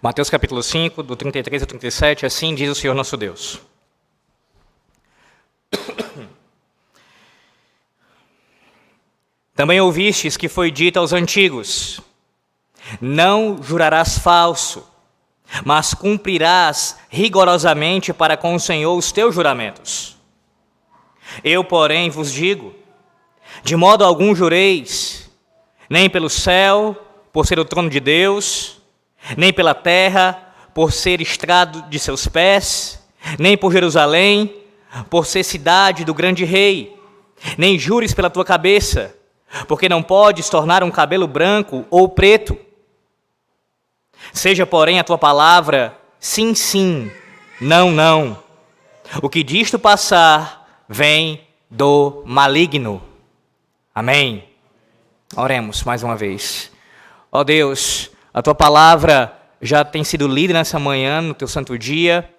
Mateus capítulo 5, do 33 ao 37, assim diz o Senhor nosso Deus. Também ouvistes que foi dito aos antigos: não jurarás falso, mas cumprirás rigorosamente para com o Senhor os teus juramentos. Eu, porém, vos digo, de modo algum jureis, nem pelo céu, por ser o trono de Deus, nem pela terra, por ser estrado de seus pés, nem por Jerusalém, por ser cidade do grande rei, nem jures pela tua cabeça, porque não podes tornar um cabelo branco ou preto. Seja, porém, a tua palavra sim, sim, não, não. O que disto passar vem do maligno. Amém. Oremos mais uma vez. Ó Deus, a tua palavra já tem sido lida nessa manhã, no teu santo dia.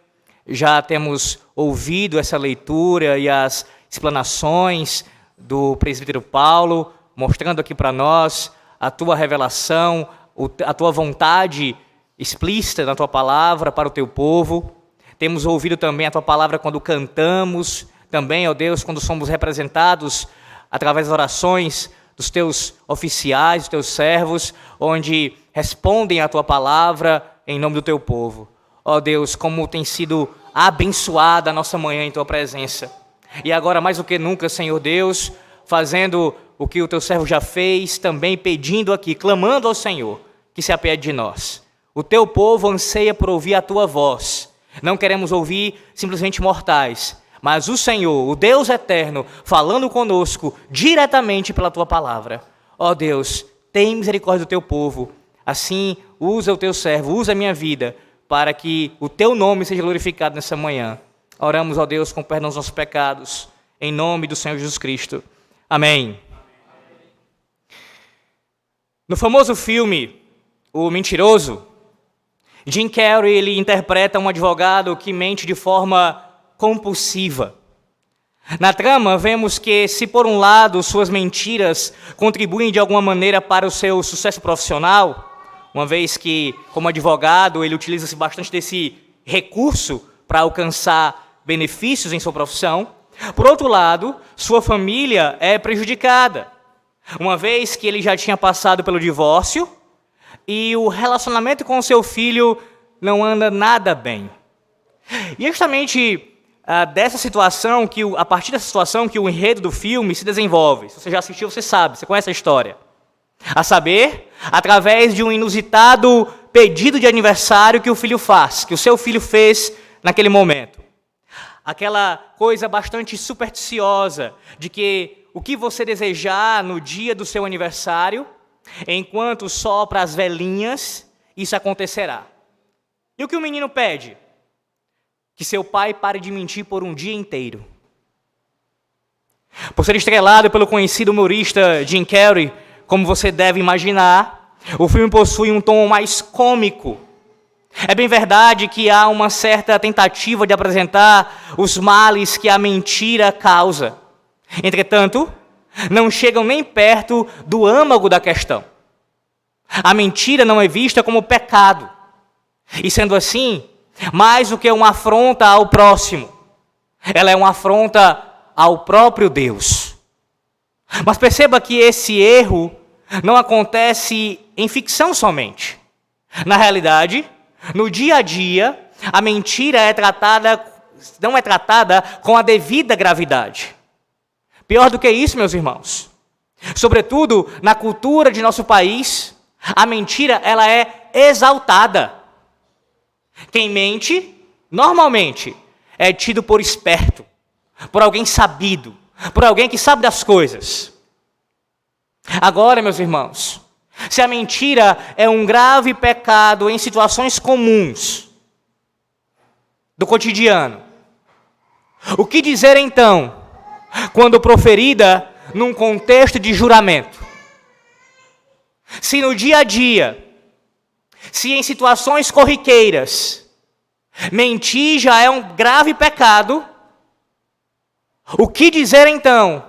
Já temos ouvido essa leitura e as explanações do presbítero Paulo, mostrando aqui para nós a tua revelação, a tua vontade explícita na tua palavra para o teu povo. Temos ouvido também a tua palavra quando cantamos, também, ó Deus, quando somos representados através das orações dos teus oficiais, dos teus servos, onde respondem à tua palavra em nome do teu povo. Ó Deus, como tem sido abençoada a nossa manhã em tua presença. E agora, mais do que nunca, Senhor Deus, fazendo o que o teu servo já fez, também pedindo aqui, clamando ao Senhor, que se apiede de nós. O teu povo anseia por ouvir a tua voz. Não queremos ouvir simplesmente mortais, mas o Senhor, o Deus eterno, falando conosco diretamente pela tua palavra. Ó Deus, tem misericórdia do teu povo. Assim, usa o teu servo, usa a minha vida, para que o teu nome seja glorificado nessa manhã. Oramos, ó Deus, com perdão dos nossos pecados, em nome do Senhor Jesus Cristo. Amém. No famoso filme O Mentiroso, Jim Carrey ele interpreta um advogado que mente de forma compulsiva. Na trama, vemos que, se por um lado suas mentiras contribuem de alguma maneira para o seu sucesso profissional, uma vez que, como advogado, ele utiliza-se bastante desse recurso para alcançar benefícios em sua profissão, por outro lado, sua família é prejudicada, uma vez que ele já tinha passado pelo divórcio e o relacionamento com seu filho não anda nada bem. E é justamente dessa situação, a partir dessa situação, que o enredo do filme se desenvolve. Se você já assistiu, você sabe, você conhece a história. A saber, através de um inusitado pedido de aniversário que o filho faz, que o seu filho fez naquele momento. Aquela coisa bastante supersticiosa de que o que você desejar no dia do seu aniversário, enquanto sopra as velhinhas, isso acontecerá. E o que o menino pede? Que seu pai pare de mentir por um dia inteiro. Por ser estrelado pelo conhecido humorista Jim Carrey, como você deve imaginar, o filme possui um tom mais cômico. É bem verdade que há uma certa tentativa de apresentar os males que a mentira causa. Entretanto, não chegam nem perto do âmago da questão. A mentira não é vista como pecado. E sendo assim, mais do que uma afronta ao próximo, ela é uma afronta ao próprio Deus. Mas perceba que esse erro não acontece em ficção somente. Na realidade, no dia a dia, a mentira não é tratada com a devida gravidade. Pior do que isso, meus irmãos, sobretudo na cultura de nosso país, a mentira ela é exaltada. Quem mente, normalmente, é tido por esperto, por alguém sabido, por alguém que sabe das coisas. Agora, meus irmãos, se a mentira é um grave pecado em situações comuns do cotidiano, o que dizer então quando proferida num contexto de juramento? Se no dia a dia, se em situações corriqueiras, mentir já é um grave pecado, o que dizer então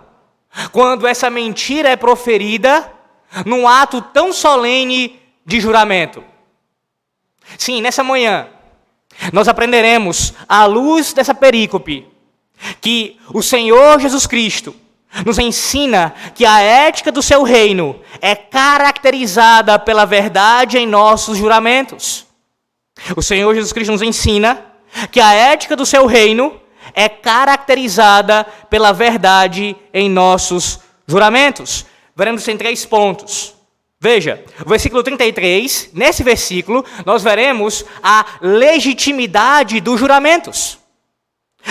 quando essa mentira é proferida num ato tão solene de juramento? Sim, nessa manhã, nós aprenderemos, à luz dessa perícope, que o Senhor Jesus Cristo nos ensina que a ética do seu reino é caracterizada pela verdade em nossos juramentos. O Senhor Jesus Cristo nos ensina que a ética do seu reino é caracterizada pela verdade em nossos juramentos. Veremos isso em 3 pontos. Veja, o versículo 33, nesse versículo, nós veremos a legitimidade dos juramentos.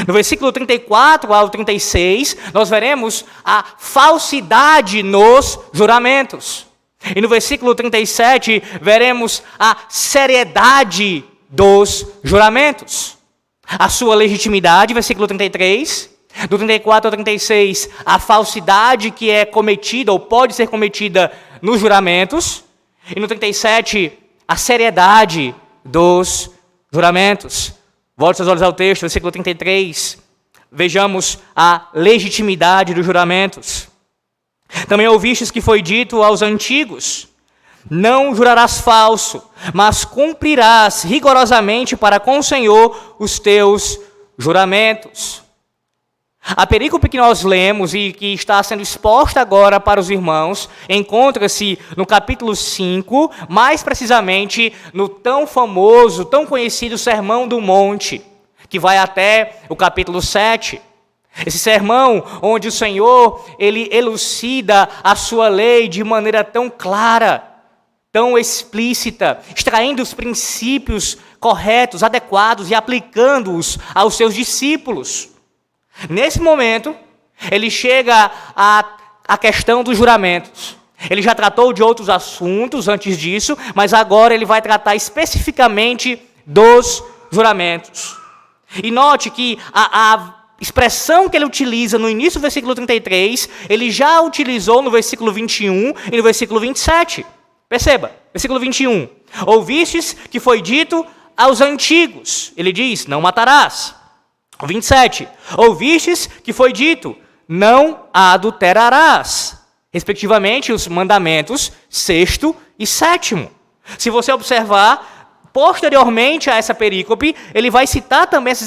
No versículo 34 ao 36, nós veremos a falsidade nos juramentos. E no versículo 37, veremos a seriedade dos juramentos. A sua legitimidade, versículo 33. Do 34 ao 36, a falsidade que é cometida ou pode ser cometida nos juramentos. E no 37, a seriedade dos juramentos. Volte seus olhos ao texto, versículo 33. Vejamos a legitimidade dos juramentos. Também ouvistes que foi dito aos antigos: não jurarás falso, mas cumprirás rigorosamente para com o Senhor os teus juramentos. A perícope que nós lemos e que está sendo exposta agora para os irmãos encontra-se no capítulo 5, mais precisamente no tão famoso, tão conhecido Sermão do Monte, que vai até o capítulo 7. Esse sermão onde o Senhor, ele elucida a sua lei de maneira tão clara, tão explícita, extraindo os princípios corretos, adequados e aplicando-os aos seus discípulos. Nesse momento, ele chega à questão dos juramentos. Ele já tratou de outros assuntos antes disso, mas agora ele vai tratar especificamente dos juramentos. E note que a expressão que ele utiliza no início do versículo 33, ele já utilizou no versículo 21 e no versículo 27. Perceba, versículo 21. Ouvistes que foi dito aos antigos. Ele diz, não matarás. 27. Ouvistes que foi dito, não adulterarás. Respectivamente, os mandamentos 6º e 7º. Se você observar, posteriormente a essa perícope, ele vai citar também essa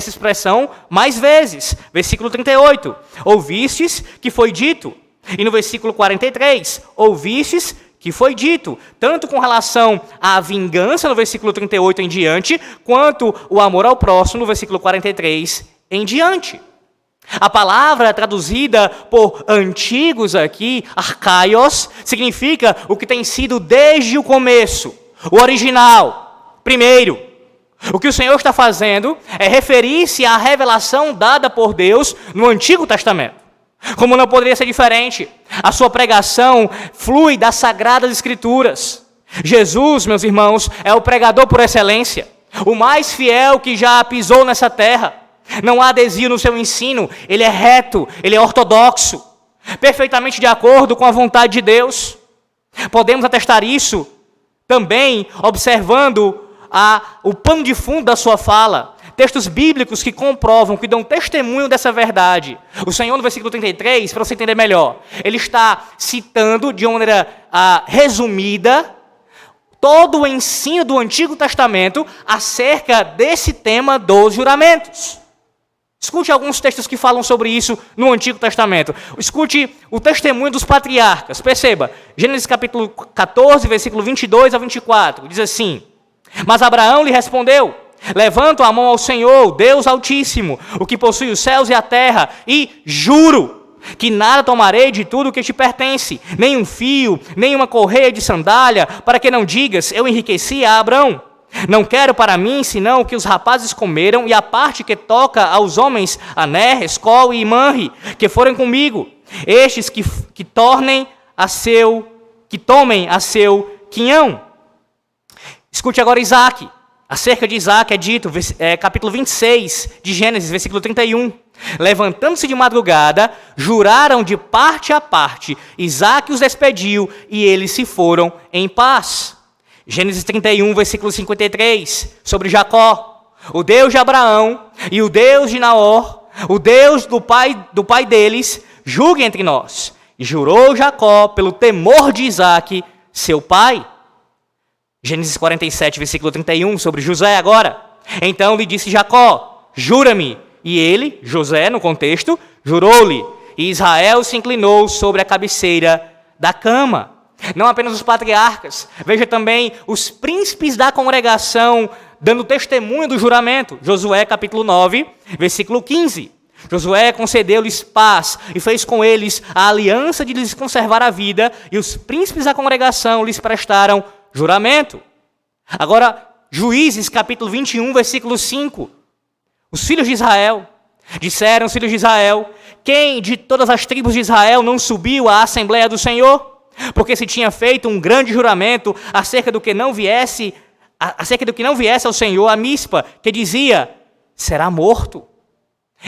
expressão mais vezes. Versículo 38. Ouvistes que foi dito. E no versículo 43, ouvistes que foi dito, tanto com relação à vingança, no versículo 38 em diante, quanto o amor ao próximo, no versículo 43 em diante. A palavra traduzida por antigos aqui, arcaios, significa o que tem sido desde o começo, o original, primeiro. O que o Senhor está fazendo é referir-se à revelação dada por Deus no Antigo Testamento. Como não poderia ser diferente, a sua pregação flui das Sagradas Escrituras. Jesus, meus irmãos, é o pregador por excelência, o mais fiel que já pisou nessa terra. Não há desvio no seu ensino, ele é reto, ele é ortodoxo, perfeitamente de acordo com a vontade de Deus. Podemos atestar isso também observando o pano de fundo da sua fala. Textos bíblicos que comprovam, que dão testemunho dessa verdade. O Senhor, no versículo 33, para você entender melhor, ele está citando de uma maneira resumida todo o ensino do Antigo Testamento acerca desse tema dos juramentos. Escute alguns textos que falam sobre isso no Antigo Testamento. Escute o testemunho dos patriarcas. Perceba, Gênesis capítulo 14, versículo 22 a 24, diz assim: mas Abraão lhe respondeu: levanto a mão ao Senhor, Deus Altíssimo, o que possui os céus e a terra, e juro que nada tomarei de tudo que te pertence, nem um fio, nem uma correia de sandália, para que não digas, eu enriqueci a Abrão. Não quero para mim, senão o que os rapazes comeram, e a parte que toca aos homens, Aner, Escol e Manre, que forem comigo, estes que tomem a seu quinhão. Escute agora Isaque. Acerca de Isaque é dito, capítulo 26 de Gênesis, versículo 31. Levantando-se de madrugada, juraram de parte a parte. Isaque os despediu e eles se foram em paz. Gênesis 31, versículo 53, sobre Jacó. O Deus de Abraão e o Deus de Naor, o Deus do pai deles, julgue entre nós. E jurou Jacó pelo temor de Isaque, seu pai. Gênesis 47, versículo 31, sobre José agora. Então lhe disse Jacó, jura-me. E ele, José, no contexto, jurou-lhe. E Israel se inclinou sobre a cabeceira da cama. Não apenas os patriarcas, veja também os príncipes da congregação dando testemunho do juramento. Josué capítulo 9, versículo 15. Josué concedeu-lhes paz e fez com eles a aliança de lhes conservar a vida, e os príncipes da congregação lhes prestaram juramento. Agora, Juízes capítulo 21, versículo 5. Os filhos de Israel disseram, os filhos de Israel, quem de todas as tribos de Israel não subiu à Assembleia do Senhor? Porque se tinha feito um grande juramento acerca do que não viesse ao Senhor a Mispa, que dizia, será morto.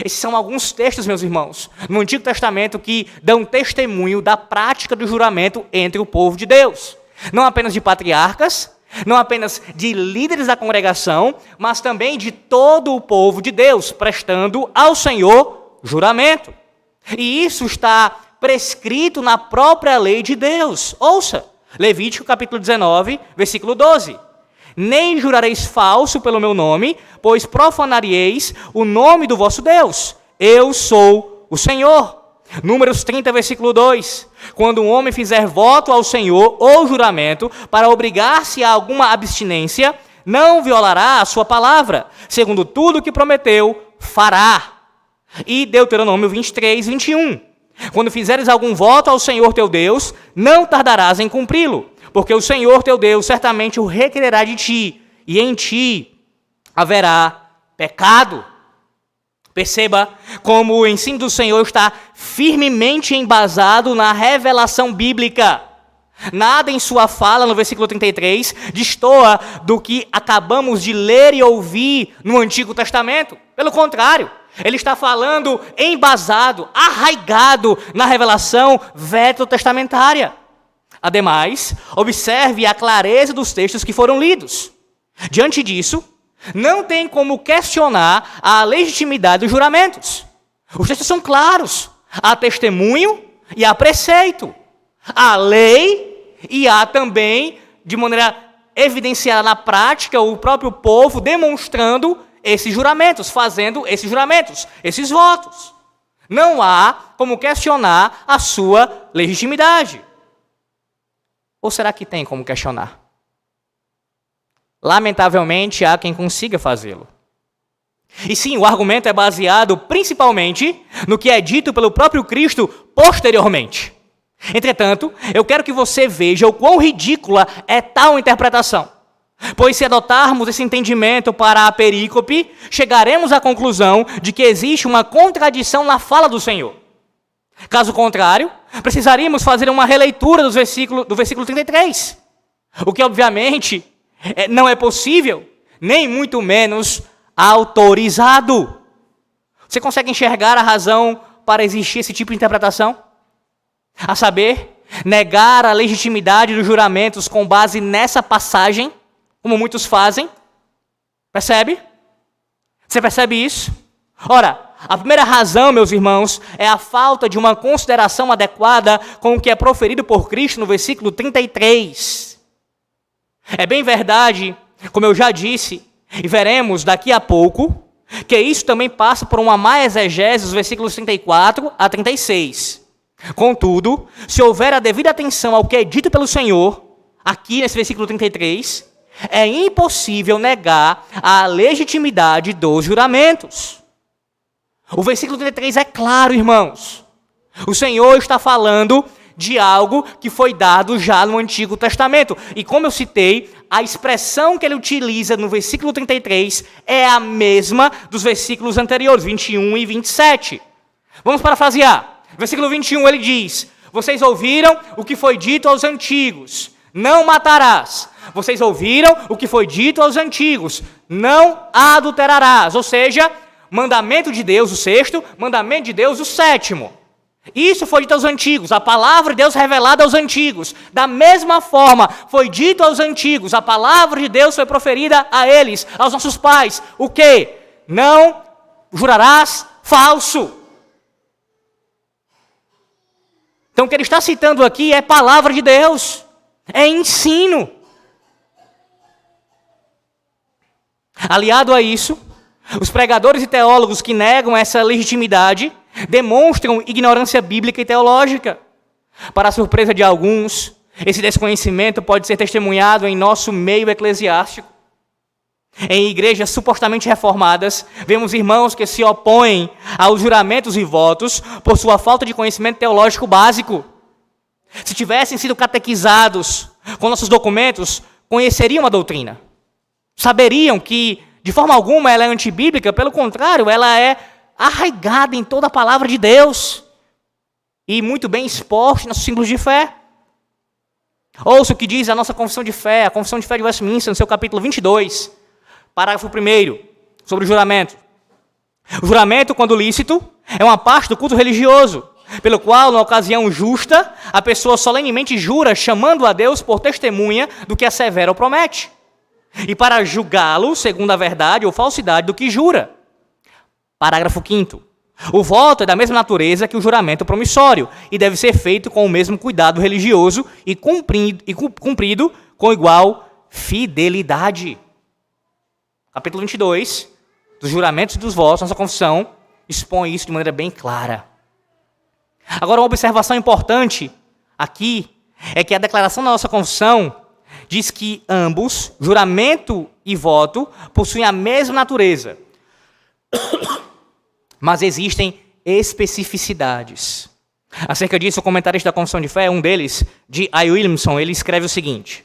Esses são alguns textos, meus irmãos, no Antigo Testamento que dão testemunho da prática do juramento entre o povo de Deus. Não apenas de patriarcas, não apenas de líderes da congregação, mas também de todo o povo de Deus, prestando ao Senhor juramento. E isso está prescrito na própria lei de Deus. Ouça, Levítico capítulo 19, versículo 12. Nem jurareis falso pelo meu nome, pois profanareis o nome do vosso Deus. Eu sou o Senhor. Números 30, versículo 2. Quando um homem fizer voto ao Senhor ou juramento para obrigar-se a alguma abstinência, não violará a sua palavra. Segundo tudo o que prometeu, fará. E Deuteronômio 23, 21. Quando fizeres algum voto ao Senhor teu Deus, não tardarás em cumpri-lo, porque o Senhor teu Deus certamente o requererá de ti, e em ti haverá pecado. Perceba como o ensino do Senhor está firmemente embasado na revelação bíblica. Nada em sua fala, no versículo 33, destoa do que acabamos de ler e ouvir no Antigo Testamento. Pelo contrário, ele está falando embasado, arraigado na revelação veterotestamentária. Ademais, observe a clareza dos textos que foram lidos. Diante disso, não tem como questionar a legitimidade dos juramentos. Os textos são claros. Há testemunho e há preceito. Há lei e há também, de maneira evidenciada na prática, o próprio povo demonstrando esses juramentos, fazendo esses juramentos, esses votos. Não há como questionar a sua legitimidade. Ou será que tem como questionar? Lamentavelmente, há quem consiga fazê-lo. E sim, o argumento é baseado principalmente no que é dito pelo próprio Cristo posteriormente. Entretanto, eu quero que você veja o quão ridícula é tal interpretação. Pois se adotarmos esse entendimento para a perícope, chegaremos à conclusão de que existe uma contradição na fala do Senhor. Caso contrário, precisaríamos fazer uma releitura do versículo 33. O que, obviamente, não é possível, nem muito menos autorizado. Você consegue enxergar a razão para existir esse tipo de interpretação? A saber, negar a legitimidade dos juramentos com base nessa passagem, como muitos fazem. Percebe? Você percebe isso? Ora, a primeira razão, meus irmãos, é a falta de uma consideração adequada com o que é proferido por Cristo no versículo 33. É bem verdade, como eu já disse, e veremos daqui a pouco, que isso também passa por uma má exegese dos versículos 34 a 36. Contudo, se houver a devida atenção ao que é dito pelo Senhor, aqui nesse versículo 33, é impossível negar a legitimidade dos juramentos. O versículo 33 é claro, irmãos. O Senhor está falando de algo que foi dado já no Antigo Testamento. E como eu citei, a expressão que ele utiliza no versículo 33 é a mesma dos versículos anteriores, 21 e 27. Vamos parafrasear. Versículo 21, ele diz: vocês ouviram o que foi dito aos antigos, não matarás. Vocês ouviram o que foi dito aos antigos, não adulterarás. Ou seja, mandamento de Deus, o sexto, mandamento de Deus, o sétimo. Isso foi dito aos antigos, a palavra de Deus revelada aos antigos. Da mesma forma, foi dito aos antigos, a palavra de Deus foi proferida a eles, aos nossos pais. O quê? Não jurarás falso. Então o que ele está citando aqui é palavra de Deus, é ensino. Aliado a isso, os pregadores e teólogos que negam essa legitimidade demonstram ignorância bíblica e teológica. Para a surpresa de alguns, esse desconhecimento pode ser testemunhado em nosso meio eclesiástico. Em igrejas supostamente reformadas, vemos irmãos que se opõem aos juramentos e votos por sua falta de conhecimento teológico básico. Se tivessem sido catequizados com nossos documentos, conheceriam a doutrina. Saberiam que, de forma alguma, ela é antibíblica, pelo contrário, ela é arraigada em toda a palavra de Deus e muito bem exposta em nossos símbolos de fé. Ouça o que diz a nossa confissão de fé, a confissão de fé de Westminster, no seu capítulo 22, parágrafo 1º, sobre o juramento. O juramento, quando lícito, é uma parte do culto religioso, pelo qual, na ocasião justa, a pessoa solenemente jura, chamando a Deus por testemunha do que assevera ou promete, e para julgá-lo segundo a verdade ou falsidade do que jura. Parágrafo 5º. O voto é da mesma natureza que o juramento promissório e deve ser feito com o mesmo cuidado religioso e cumprido com igual fidelidade. Capítulo 22, dos juramentos e dos votos, nossa confissão expõe isso de maneira bem clara. Agora, uma observação importante aqui é que a declaração da nossa confissão diz que ambos, juramento e voto, possuem a mesma natureza. Mas existem especificidades. Acerca disso, o comentarista da Confissão de Fé, um deles, de I. Williamson, ele escreve o seguinte: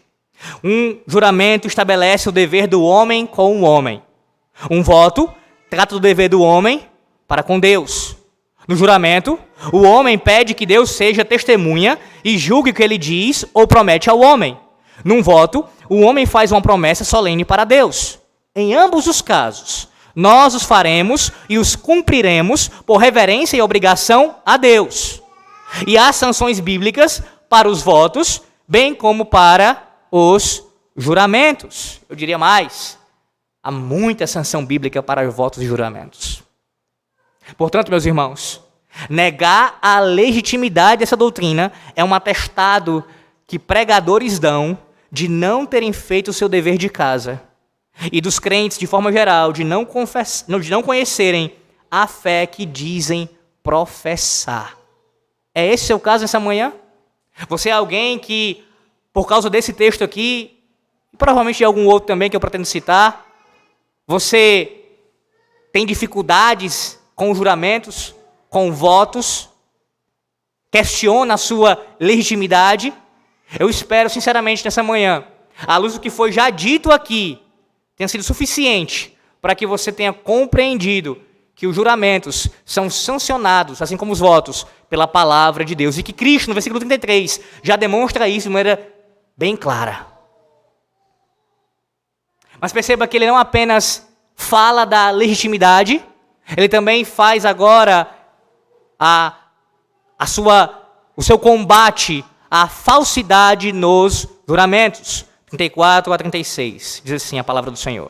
um juramento estabelece o dever do homem com o homem. Um voto trata do dever do homem para com Deus. No juramento, o homem pede que Deus seja testemunha e julgue o que ele diz ou promete ao homem. Num voto, o homem faz uma promessa solene para Deus. Em ambos os casos, nós os faremos e os cumpriremos por reverência e obrigação a Deus. E há sanções bíblicas para os votos, bem como para os juramentos. Eu diria mais, há muita sanção bíblica para os votos e juramentos. Portanto, meus irmãos, negar a legitimidade dessa doutrina é um atestado que pregadores dão de não terem feito o seu dever de casa, e dos crentes, de forma geral, de não conhecerem a fé que dizem professar. É esse o seu caso nessa manhã? Você é alguém que, por causa desse texto aqui, e provavelmente de algum outro também que eu pretendo citar, você tem dificuldades com juramentos, com votos, questiona a sua legitimidade? Eu espero, sinceramente, nessa manhã, à luz do que foi já dito aqui, tenha sido suficiente para que você tenha compreendido que os juramentos são sancionados, assim como os votos, pela palavra de Deus. E que Cristo, no versículo 33, já demonstra isso de maneira bem clara. Mas perceba que ele não apenas fala da legitimidade, ele também faz agora o seu combate à falsidade nos juramentos. 34 a 36, diz assim a palavra do Senhor.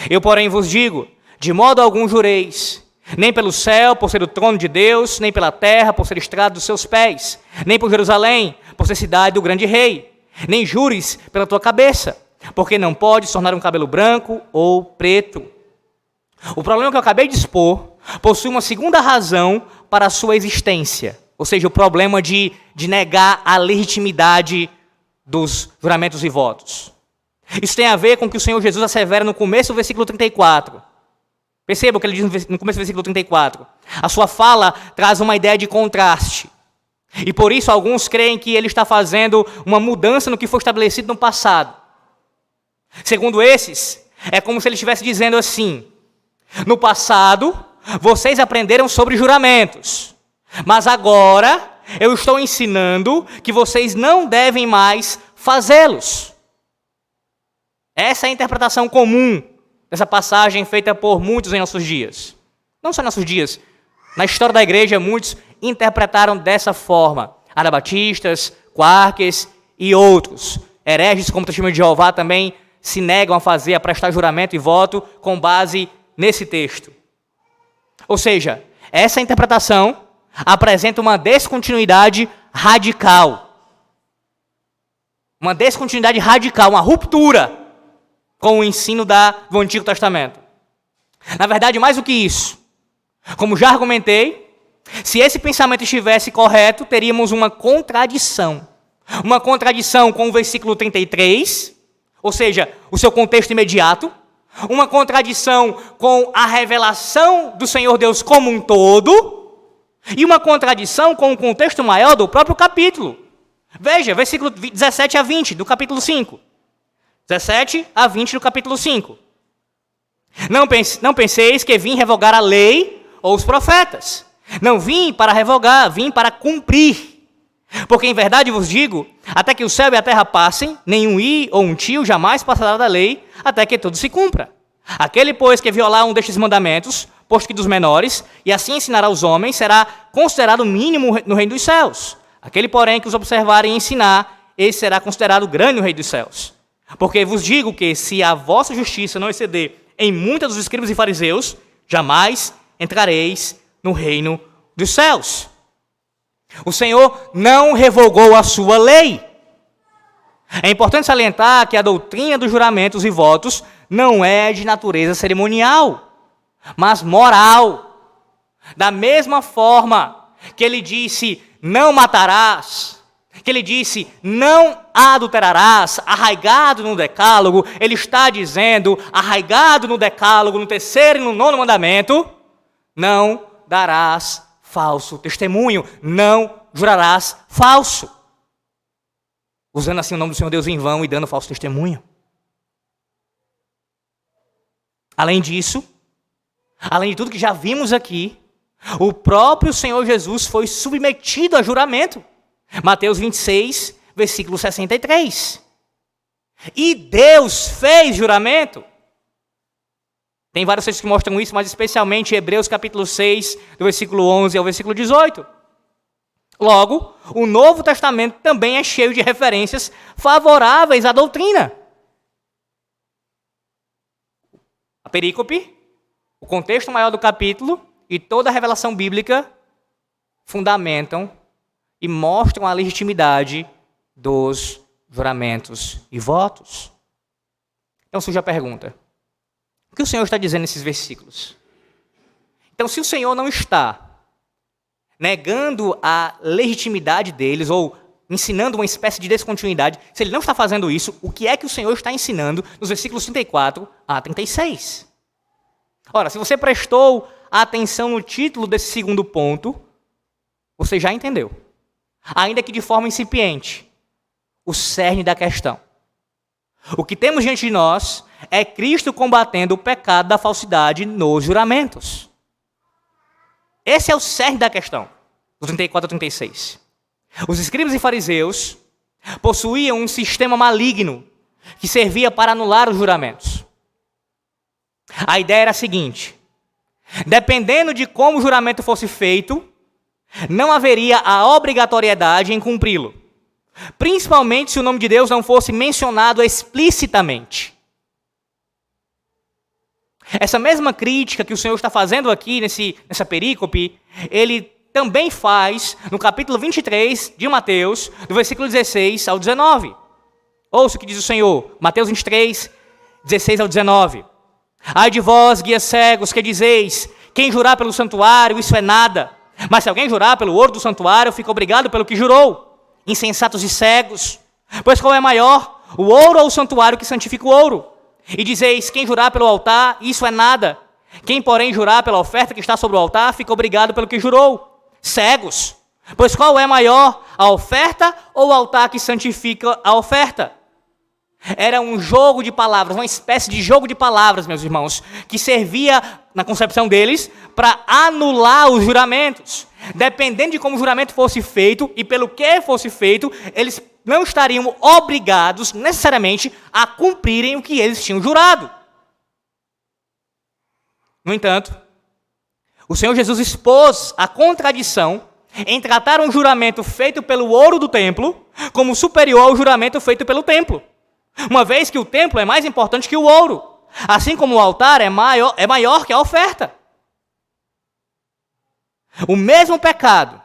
Eu, porém, vos digo, de modo algum jureis, nem pelo céu, por ser o trono de Deus, nem pela terra, por ser estrado dos seus pés, nem por Jerusalém, por ser cidade do grande rei, nem jures pela tua cabeça, porque não podes tornar um cabelo branco ou preto. O problema que eu acabei de expor possui uma segunda razão para a sua existência, ou seja, o problema de negar a legitimidade dos juramentos e votos. Isso tem a ver com o que o Senhor Jesus assevera no começo do versículo 34. Perceba o que ele diz no começo do versículo 34. A sua fala traz uma ideia de contraste. E por isso alguns creem que ele está fazendo uma mudança no que foi estabelecido no passado. Segundo esses, é como se ele estivesse dizendo assim: no passado, vocês aprenderam sobre juramentos, mas agora eu estou ensinando que vocês não devem mais fazê-los. Essa é a interpretação comum dessa passagem feita por muitos em nossos dias. Não só em nossos dias. Na história da igreja, muitos interpretaram dessa forma. Anabatistas, quarques e outros. Hereges, como o Testemunho de Jeová, também se negam a prestar juramento e voto com base nesse texto. Ou seja, essa interpretação apresenta uma descontinuidade radical. Uma descontinuidade radical, uma ruptura com o ensino do Antigo Testamento. Na verdade, mais do que isso, como já argumentei, se esse pensamento estivesse correto, teríamos uma contradição. Uma contradição com o versículo 33, ou seja, o seu contexto imediato. Uma contradição com a revelação do Senhor Deus como um todo. E uma contradição com o contexto maior do próprio capítulo. Veja, versículo 17 a 20 do capítulo 5. 17 a 20 do capítulo 5. Não penseis que vim revogar a lei ou os profetas. Não vim para revogar, vim para cumprir. Porque em verdade vos digo, até que o céu e a terra passem, nenhum i ou um tio jamais passará da lei, até que tudo se cumpra. Aquele, pois, que violar um destes mandamentos, posto que dos menores, e assim ensinar aos homens, será considerado mínimo no reino dos céus. Aquele, porém, que os observar e ensinar, esse será considerado grande no reino dos céus. Porque vos digo que, se a vossa justiça não exceder em muitas dos escribas e fariseus, jamais entrareis no reino dos céus. O Senhor não revogou a sua lei. É importante salientar que a doutrina dos juramentos e votos não é de natureza cerimonial, mas moral. Da mesma forma que ele disse, não matarás, que ele disse, não adulterarás, arraigado no decálogo, ele está dizendo, arraigado no decálogo, no terceiro e no nono mandamento, não darás falso testemunho, não jurarás falso. Usando assim o nome do Senhor Deus em vão e dando falso testemunho. Além disso, além de tudo que já vimos aqui, o próprio Senhor Jesus foi submetido a juramento. Mateus 26, versículo 63. E Deus fez juramento. Tem vários textos que mostram isso, mas especialmente Hebreus capítulo 6, do versículo 11 ao versículo 18. Logo, o Novo Testamento também é cheio de referências favoráveis à doutrina. A perícope, o contexto maior do capítulo e toda a revelação bíblica fundamentam e mostram a legitimidade dos juramentos e votos. Então surge a pergunta: o que o Senhor está dizendo nesses versículos? Então, se o Senhor não está negando a legitimidade deles ou ensinando uma espécie de descontinuidade, se ele não está fazendo isso, o que é que o Senhor está ensinando nos versículos 34 a 36? Ora, se você prestou atenção no título desse segundo ponto, você já entendeu, ainda que de forma incipiente, o cerne da questão. O que temos diante de nós é Cristo combatendo o pecado da falsidade nos juramentos. Esse é o cerne da questão, do 34 a 36. Os escribas e fariseus possuíam um sistema maligno que servia para anular os juramentos. A ideia era a seguinte: dependendo de como o juramento fosse feito, não haveria a obrigatoriedade em cumpri-lo, principalmente se o nome de Deus não fosse mencionado explicitamente. Essa mesma crítica que o Senhor está fazendo aqui nessa perícope, ele também faz no capítulo 23 de Mateus, do versículo 16 ao 19. Ouça o que diz o Senhor, Mateus 23, 16 ao 19. Ai de vós, guias cegos, que dizeis, quem jurar pelo santuário, isso é nada. Mas se alguém jurar pelo ouro do santuário, fica obrigado pelo que jurou. Insensatos e cegos. Pois qual é maior, o ouro ou o santuário que santifica o ouro? E dizeis, quem jurar pelo altar, isso é nada. Quem, porém, jurar pela oferta que está sobre o altar, fica obrigado pelo que jurou. Cegos. Pois qual é maior, a oferta ou o altar que santifica a oferta? Era um jogo de palavras, uma espécie de jogo de palavras, meus irmãos, que servia, na concepção deles, para anular os juramentos. Dependendo de como o juramento fosse feito e pelo que fosse feito, eles não estariam obrigados, necessariamente, a cumprirem o que eles tinham jurado. No entanto, o Senhor Jesus expôs a contradição em tratar um juramento feito pelo ouro do templo como superior ao juramento feito pelo templo. Uma vez que o templo é mais importante que o ouro, assim como o altar é maior que a oferta. O mesmo pecado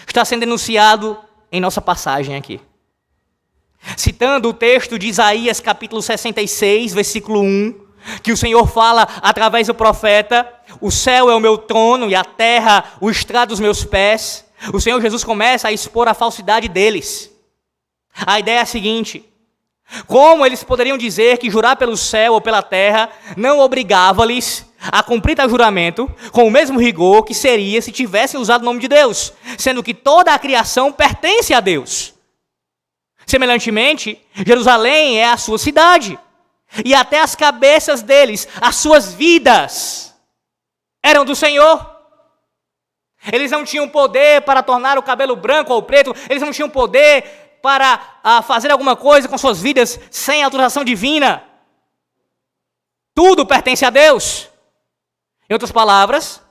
está sendo denunciado em nossa passagem aqui. Citando o texto de Isaías capítulo 66, versículo 1, que o Senhor fala através do profeta: o céu é o meu trono e a terra o estrado dos meus pés. O Senhor Jesus começa a expor a falsidade deles. A ideia é a seguinte: como eles poderiam dizer que jurar pelo céu ou pela terra não obrigava-lhes a cumprir tal juramento com o mesmo rigor que seria se tivessem usado o nome de Deus, sendo que toda a criação pertence a Deus. Semelhantemente, Jerusalém é a sua cidade, e até as cabeças deles, as suas vidas, eram do Senhor. Eles não tinham poder para tornar o cabelo branco ou preto, eles não tinham poder para fazer alguma coisa com suas vidas sem autorização divina. Tudo pertence a Deus. Em outras palavras,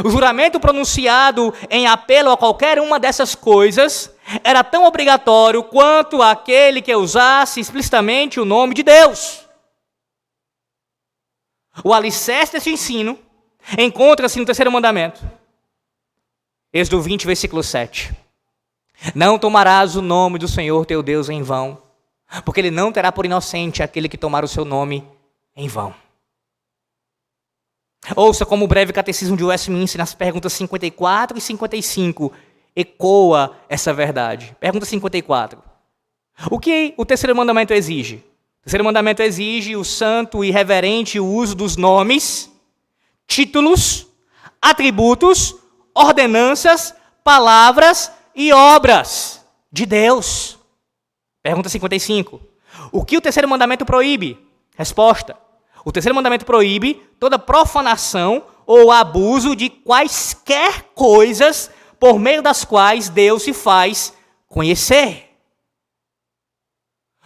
o juramento pronunciado em apelo a qualquer uma dessas coisas era tão obrigatório quanto aquele que usasse explicitamente o nome de Deus. O alicerce desse ensino encontra-se no terceiro mandamento. Êxodo 20, versículo 7. Não tomarás o nome do Senhor teu Deus em vão, porque ele não terá por inocente aquele que tomar o seu nome em vão. Ouça como o breve catecismo de Westminster, nas perguntas 54 e 55, ecoa essa verdade. Pergunta 54. O que o terceiro mandamento exige? O terceiro mandamento exige o santo e reverente uso dos nomes, títulos, atributos, ordenanças, palavras e obras de Deus. Pergunta 55. O que o terceiro mandamento proíbe? Resposta: o terceiro mandamento proíbe toda profanação ou abuso de quaisquer coisas por meio das quais Deus se faz conhecer.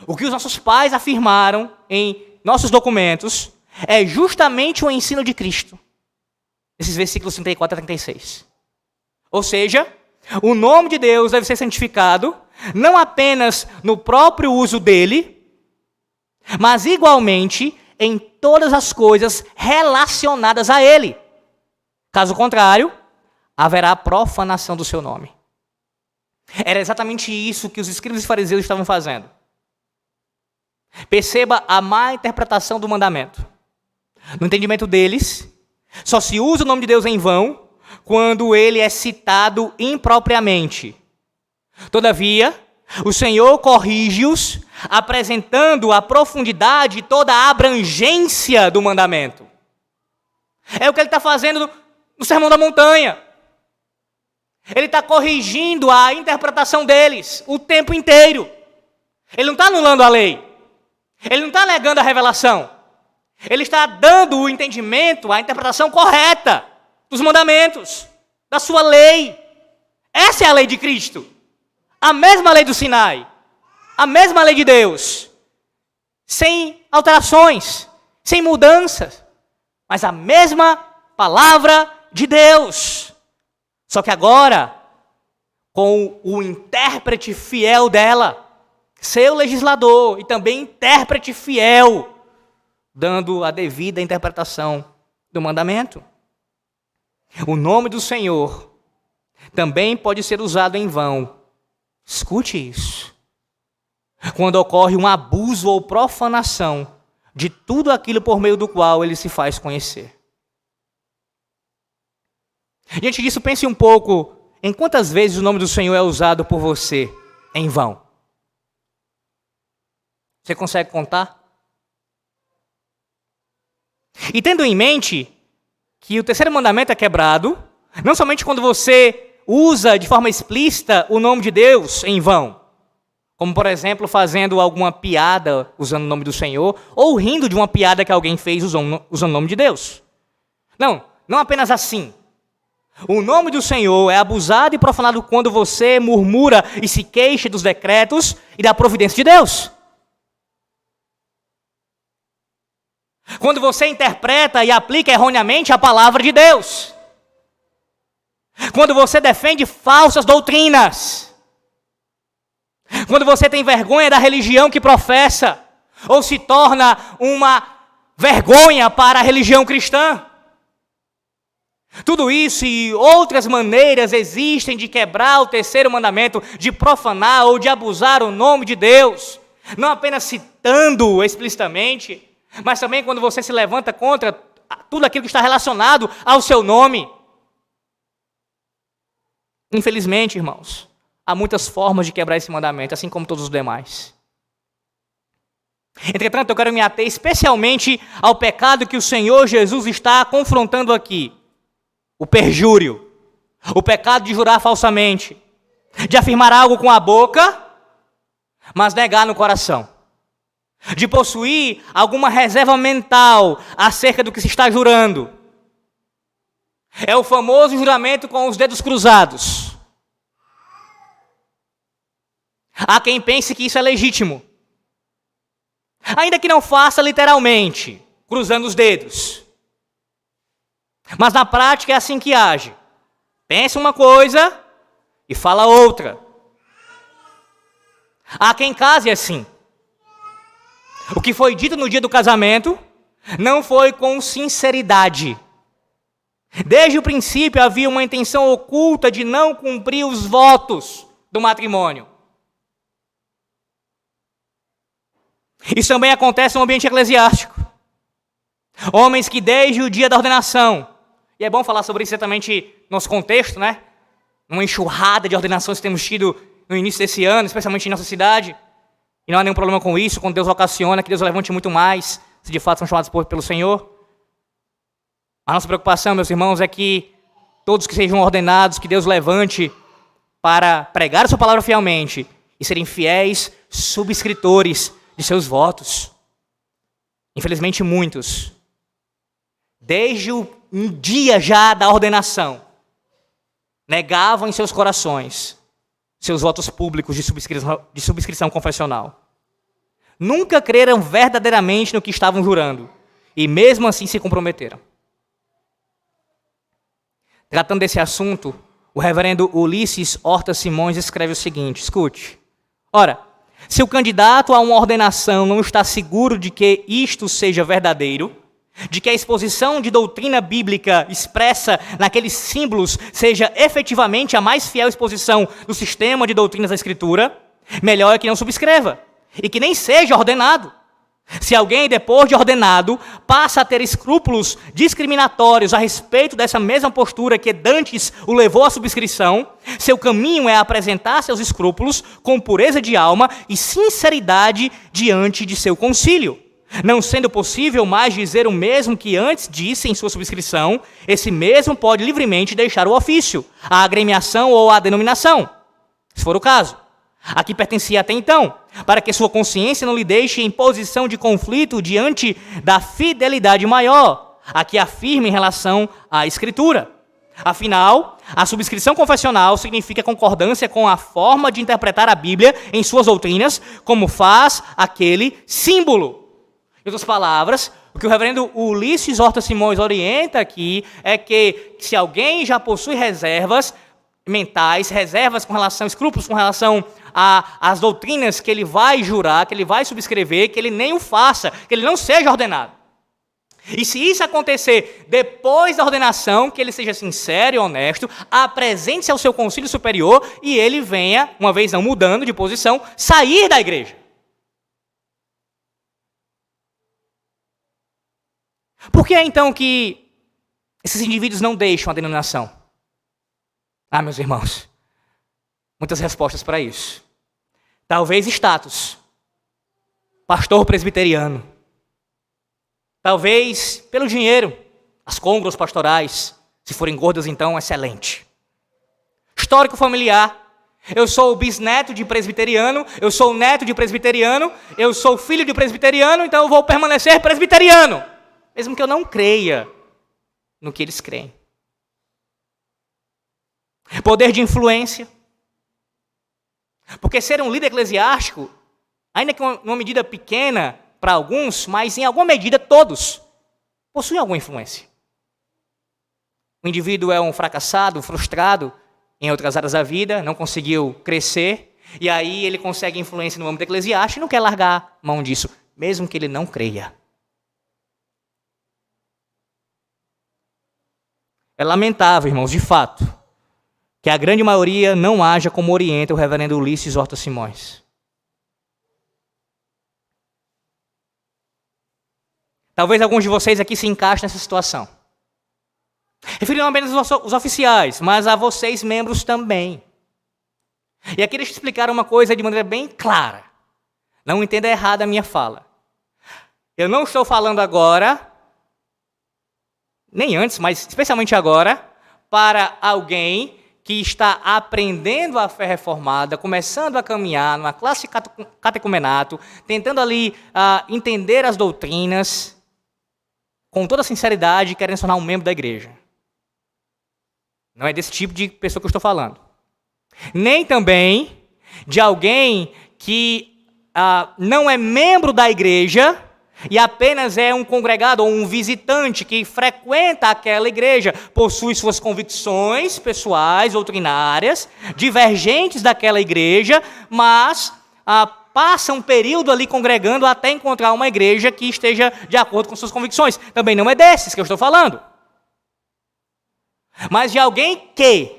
O que os nossos pais afirmaram em nossos documentos é justamente o ensino de Cristo. Esses versículos 34 a 36. Ou seja, o nome de Deus deve ser santificado não apenas no próprio uso dele, mas igualmente em todas as coisas relacionadas a ele. Caso contrário, haverá profanação do seu nome. Era exatamente isso que os escribas e fariseus estavam fazendo. Perceba a má interpretação do mandamento. No entendimento deles, só se usa o nome de Deus em vão quando ele é citado impropriamente. Todavia, o Senhor corrige-os, apresentando a profundidade e toda a abrangência do mandamento. É o que ele está fazendo no Sermão da Montanha. Ele está corrigindo a interpretação deles o tempo inteiro. Ele não está anulando a lei. Ele não está negando a revelação. Ele está dando o entendimento, a interpretação correta dos mandamentos, da sua lei. Essa é a lei de Cristo. A mesma lei do Sinai. A mesma lei de Deus. Sem alterações, sem mudanças. Mas a mesma palavra de Deus. Só que agora, com o intérprete fiel dela, seu legislador e também intérprete fiel, dando a devida interpretação do mandamento. O nome do Senhor também pode ser usado em vão. Escute isso. Quando ocorre um abuso ou profanação de tudo aquilo por meio do qual ele se faz conhecer. Diante disso, pense um pouco em quantas vezes o nome do Senhor é usado por você em vão. Você consegue contar? E tendo em mente que o terceiro mandamento é quebrado, não somente quando você usa de forma explícita o nome de Deus em vão, como por exemplo fazendo alguma piada usando o nome do Senhor, ou rindo de uma piada que alguém fez usando o nome de Deus. Não apenas assim. O nome do Senhor é abusado e profanado quando você murmura e se queixa dos decretos e da providência de Deus. Quando você interpreta e aplica erroneamente a palavra de Deus. Quando você defende falsas doutrinas. Quando você tem vergonha da religião que professa. Ou se torna uma vergonha para a religião cristã. Tudo isso e outras maneiras existem de quebrar o terceiro mandamento, de profanar ou de abusar o nome de Deus. Não apenas citando explicitamente, mas também quando você se levanta contra tudo aquilo que está relacionado ao seu nome. Infelizmente, irmãos, há muitas formas de quebrar esse mandamento, assim como todos os demais. Entretanto, eu quero me ater especialmente ao pecado que o Senhor Jesus está confrontando aqui. O perjúrio, o pecado de jurar falsamente, de afirmar algo com a boca, mas negar no coração. De possuir alguma reserva mental acerca do que se está jurando. É o famoso juramento com os dedos cruzados. Há quem pense que isso é legítimo. Ainda que não faça literalmente, cruzando os dedos. Mas na prática é assim que age. Pensa uma coisa e fala outra. Há quem case assim. O que foi dito no dia do casamento não foi com sinceridade. Desde o princípio havia uma intenção oculta de não cumprir os votos do matrimônio. Isso também acontece no ambiente eclesiástico. Homens que desde o dia da ordenação, e é bom falar sobre isso exatamente no nosso contexto, né? Uma enxurrada de ordenações que temos tido no início desse ano, especialmente em nossa cidade. E não há nenhum problema com isso, quando Deus ocasiona, que Deus levante muito mais, se de fato são chamados pelo Senhor. A nossa preocupação, meus irmãos, é que todos que sejam ordenados, que Deus levante para pregar a sua palavra fielmente e serem fiéis subscritores de seus votos. Infelizmente, muitos, desde o dia já da ordenação, negavam em seus corações seus votos públicos de subscrição confessional. Nunca creram verdadeiramente no que estavam jurando e mesmo assim se comprometeram. Tratando desse assunto, o reverendo Ulisses Horta Simões escreve o seguinte, escute. Ora, se o candidato a uma ordenação não está seguro de que isto seja verdadeiro, de que a exposição de doutrina bíblica expressa naqueles símbolos seja efetivamente a mais fiel exposição do sistema de doutrinas da Escritura, melhor é que não subscreva e que nem seja ordenado. Se alguém, depois de ordenado, passa a ter escrúpulos discriminatórios a respeito dessa mesma postura que dantes o levou à subscrição, seu caminho é apresentar seus escrúpulos com pureza de alma e sinceridade diante de seu concílio. Não sendo possível mais dizer o mesmo que antes disse em sua subscrição, esse mesmo pode livremente deixar o ofício, a agremiação ou a denominação, se for o caso, a que pertencia até então, para que sua consciência não lhe deixe em posição de conflito diante da fidelidade maior, a que afirma em relação à Escritura. Afinal, a subscrição confessional significa concordância com a forma de interpretar a Bíblia em suas doutrinas, como faz aquele símbolo. Em outras palavras, o que o reverendo Ulisses Horta Simões orienta aqui é que se alguém já possui reservas mentais, reservas com relação, escrúpulos com relação às doutrinas que ele vai jurar, que ele vai subscrever, que ele nem o faça, que ele não seja ordenado. E se isso acontecer depois da ordenação, que ele seja sincero e honesto, apresente-se ao seu concílio superior e ele venha, uma vez não mudando de posição, sair da igreja. Por que é então que esses indivíduos não deixam a denominação? Ah, meus irmãos, muitas respostas para isso. Talvez status, pastor presbiteriano. Talvez pelo dinheiro, as côngoras pastorais, se forem gordas então, excelente. Histórico familiar, eu sou o bisneto de presbiteriano, eu sou o neto de presbiteriano, eu sou filho de presbiteriano, então eu vou permanecer presbiteriano. Mesmo que eu não creia no que eles creem. Poder de influência. Porque ser um líder eclesiástico, ainda que uma medida pequena para alguns, mas em alguma medida todos, possuem alguma influência. O indivíduo é um fracassado, frustrado em outras áreas da vida, não conseguiu crescer, e aí ele consegue influência no âmbito eclesiástico e não quer largar mão disso, mesmo que ele não creia. É lamentável, irmãos, de fato, que a grande maioria não haja como orienta o reverendo Ulisses Horta Simões. Talvez alguns de vocês aqui se encaixem nessa situação. Referindo não apenas os oficiais, mas a vocês, membros, também. E aqui deixa eu explicar uma coisa de maneira bem clara. Não entenda errado a minha fala. Eu não estou falando agora, nem antes, mas especialmente agora, para alguém que está aprendendo a fé reformada, começando a caminhar numa classe catecumenato, tentando ali entender as doutrinas, com toda sinceridade, querendo se tornar um membro da igreja. Não é desse tipo de pessoa que eu estou falando. Nem também de alguém que não é membro da igreja e apenas é um congregado ou um visitante que frequenta aquela igreja, possui suas convicções pessoais, doutrinárias, divergentes daquela igreja, mas passa um período ali congregando até encontrar uma igreja que esteja de acordo com suas convicções. Também não é desses que eu estou falando. Mas de alguém que,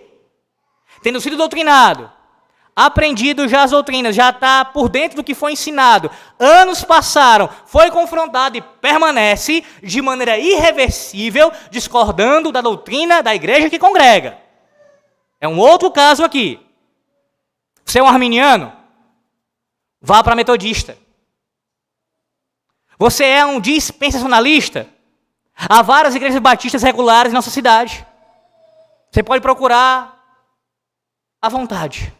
tendo sido doutrinado, aprendido já as doutrinas, já está por dentro do que foi ensinado, anos passaram, foi confrontado e permanece de maneira irreversível, discordando da doutrina da igreja que congrega. É um outro caso aqui. Você é um arminiano? Vá para a metodista. Você é um dispensacionalista? Há várias igrejas batistas regulares em nossa cidade. Você pode procurar à vontade.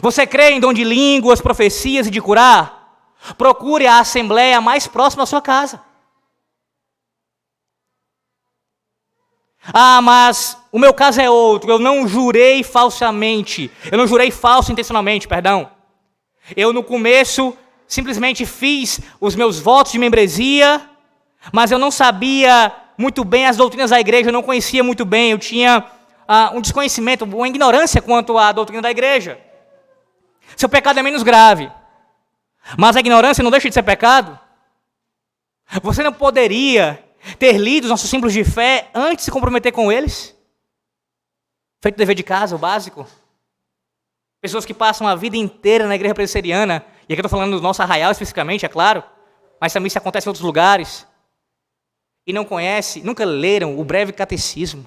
Você crê em dom de línguas, profecias e de curar? Procure a assembleia mais próxima da sua casa. Mas o meu caso é outro. Eu não jurei falsamente. Eu não jurei falso intencionalmente, perdão. Eu no começo simplesmente fiz os meus votos de membresia, mas eu não sabia muito bem as doutrinas da igreja, eu não conhecia muito bem, eu tinha um desconhecimento, uma ignorância quanto à doutrina da igreja. Seu pecado é menos grave, mas a ignorância não deixa de ser pecado. Você não poderia ter lido os nossos símbolos de fé antes de se comprometer com eles? Feito o dever de casa, o básico. Pessoas que passam a vida inteira na igreja presbiteriana, e aqui eu estou falando do nosso arraial especificamente, é claro, mas também isso acontece em outros lugares, e não conhecem, nunca leram o breve catecismo,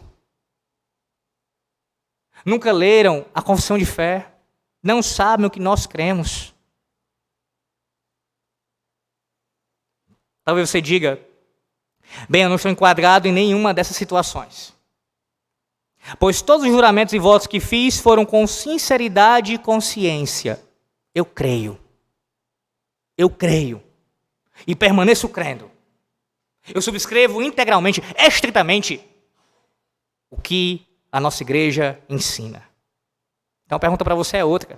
nunca leram a confissão de fé, não sabem o que nós cremos. Talvez você diga, bem, eu não estou enquadrado em nenhuma dessas situações, pois todos os juramentos e votos que fiz foram com sinceridade e consciência. Eu creio, e permaneço crendo. Eu subscrevo integralmente, estritamente, o que a nossa igreja ensina. Então a pergunta para você é outra.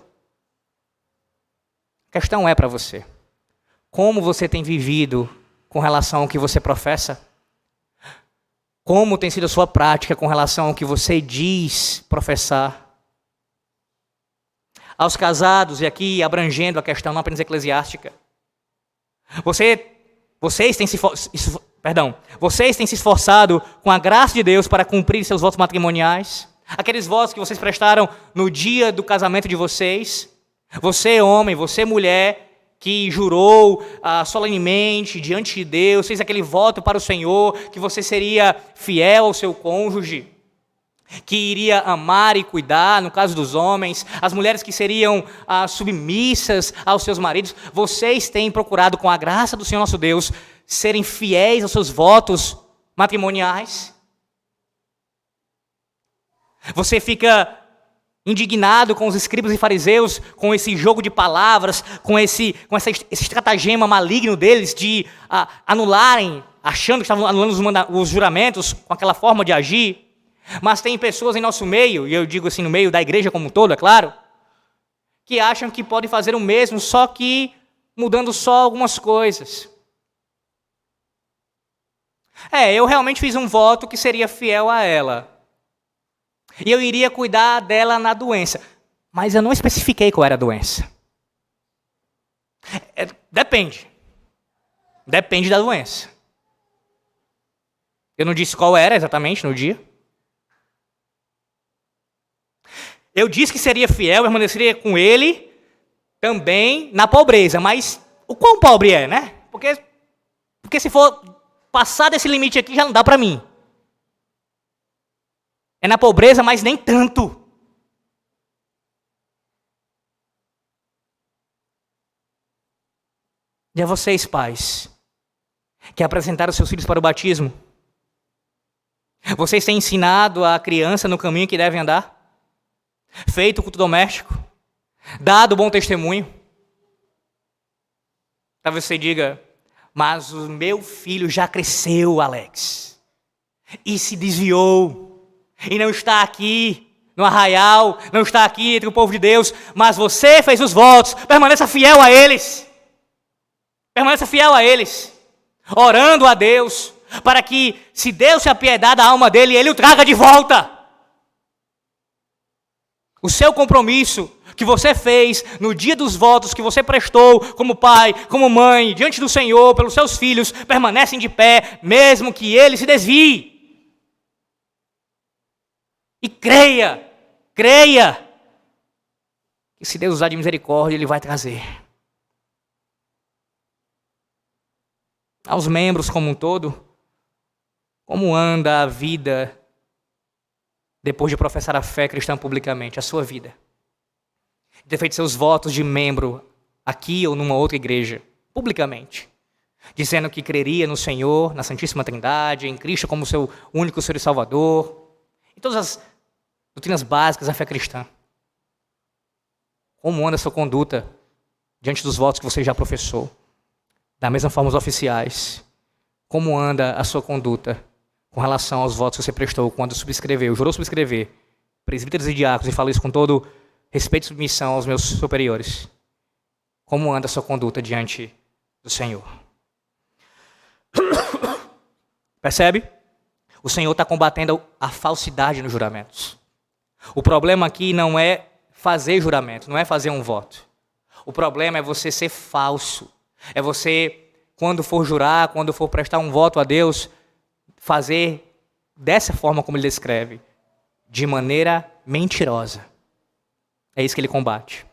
A questão é para você: como você tem vivido com relação ao que você professa? Como tem sido a sua prática com relação ao que você diz professar? Aos casados, e aqui abrangendo a questão não apenas eclesiástica, vocês têm se esforçado com a graça de Deus para cumprir seus votos matrimoniais? Aqueles votos que vocês prestaram no dia do casamento de vocês? Você, homem, você, mulher, que jurou solenemente diante de Deus, fez aquele voto para o Senhor, que você seria fiel ao seu cônjuge, que iria amar e cuidar, no caso dos homens, as mulheres que seriam submissas aos seus maridos. Vocês têm procurado, com a graça do Senhor nosso Deus, serem fiéis aos seus votos matrimoniais? Você fica indignado com os escribas e fariseus, com esse jogo de palavras, com esse estratagema maligno deles de anularem, achando que estavam anulando os juramentos com aquela forma de agir? Mas tem pessoas em nosso meio, e eu digo assim, no meio da igreja como um todo, é claro, que acham que podem fazer o mesmo, só que mudando só algumas coisas. Eu realmente fiz um voto que seria fiel a ela. E eu iria cuidar dela na doença. Mas eu não especifiquei qual era a doença. Depende. Depende da doença. Eu não disse qual era exatamente no dia. Eu disse que seria fiel, permaneceria com ele também na pobreza. Mas o quão pobre é, né? Porque Porque se for passar desse limite aqui, já não dá para mim. É na pobreza, mas nem tanto. E a vocês, pais, que apresentaram seus filhos para o batismo, vocês têm ensinado a criança no caminho que devem andar? Feito o culto doméstico? Dado bom testemunho? Talvez você diga, mas o meu filho já cresceu, Alex, e se desviou, e não está aqui no arraial, não está aqui entre o povo de Deus, mas você fez os votos, permaneça fiel a eles. Permaneça fiel a eles, orando a Deus, para que, se Deus se apiedar da alma dele, ele o traga de volta. O seu compromisso que você fez no dia dos votos que você prestou como pai, como mãe, diante do Senhor, pelos seus filhos, permanecem de pé, mesmo que ele se desvie. E creia, que se Deus usar de misericórdia, ele vai trazer. Aos membros como um todo, como anda a vida depois de professar a fé cristã publicamente, a sua vida? De ter feito seus votos de membro aqui ou numa outra igreja, publicamente, dizendo que creria no Senhor, na Santíssima Trindade, em Cristo como seu único Senhor e Salvador, em todas as doutrinas básicas da fé cristã. Como anda a sua conduta diante dos votos que você já professou? Da mesma forma, os oficiais, como anda a sua conduta com relação aos votos que você prestou quando subscreveu, jurou subscrever, presbíteros e diáconos, e falo isso com todo respeito e submissão aos meus superiores. Como anda a sua conduta diante do Senhor? Percebe? O Senhor está combatendo a falsidade nos juramentos. O problema aqui não é fazer juramento, não é fazer um voto. O problema é você ser falso. É você, quando for jurar, quando for prestar um voto a Deus, fazer dessa forma como ele descreve, de maneira mentirosa. É isso que ele combate.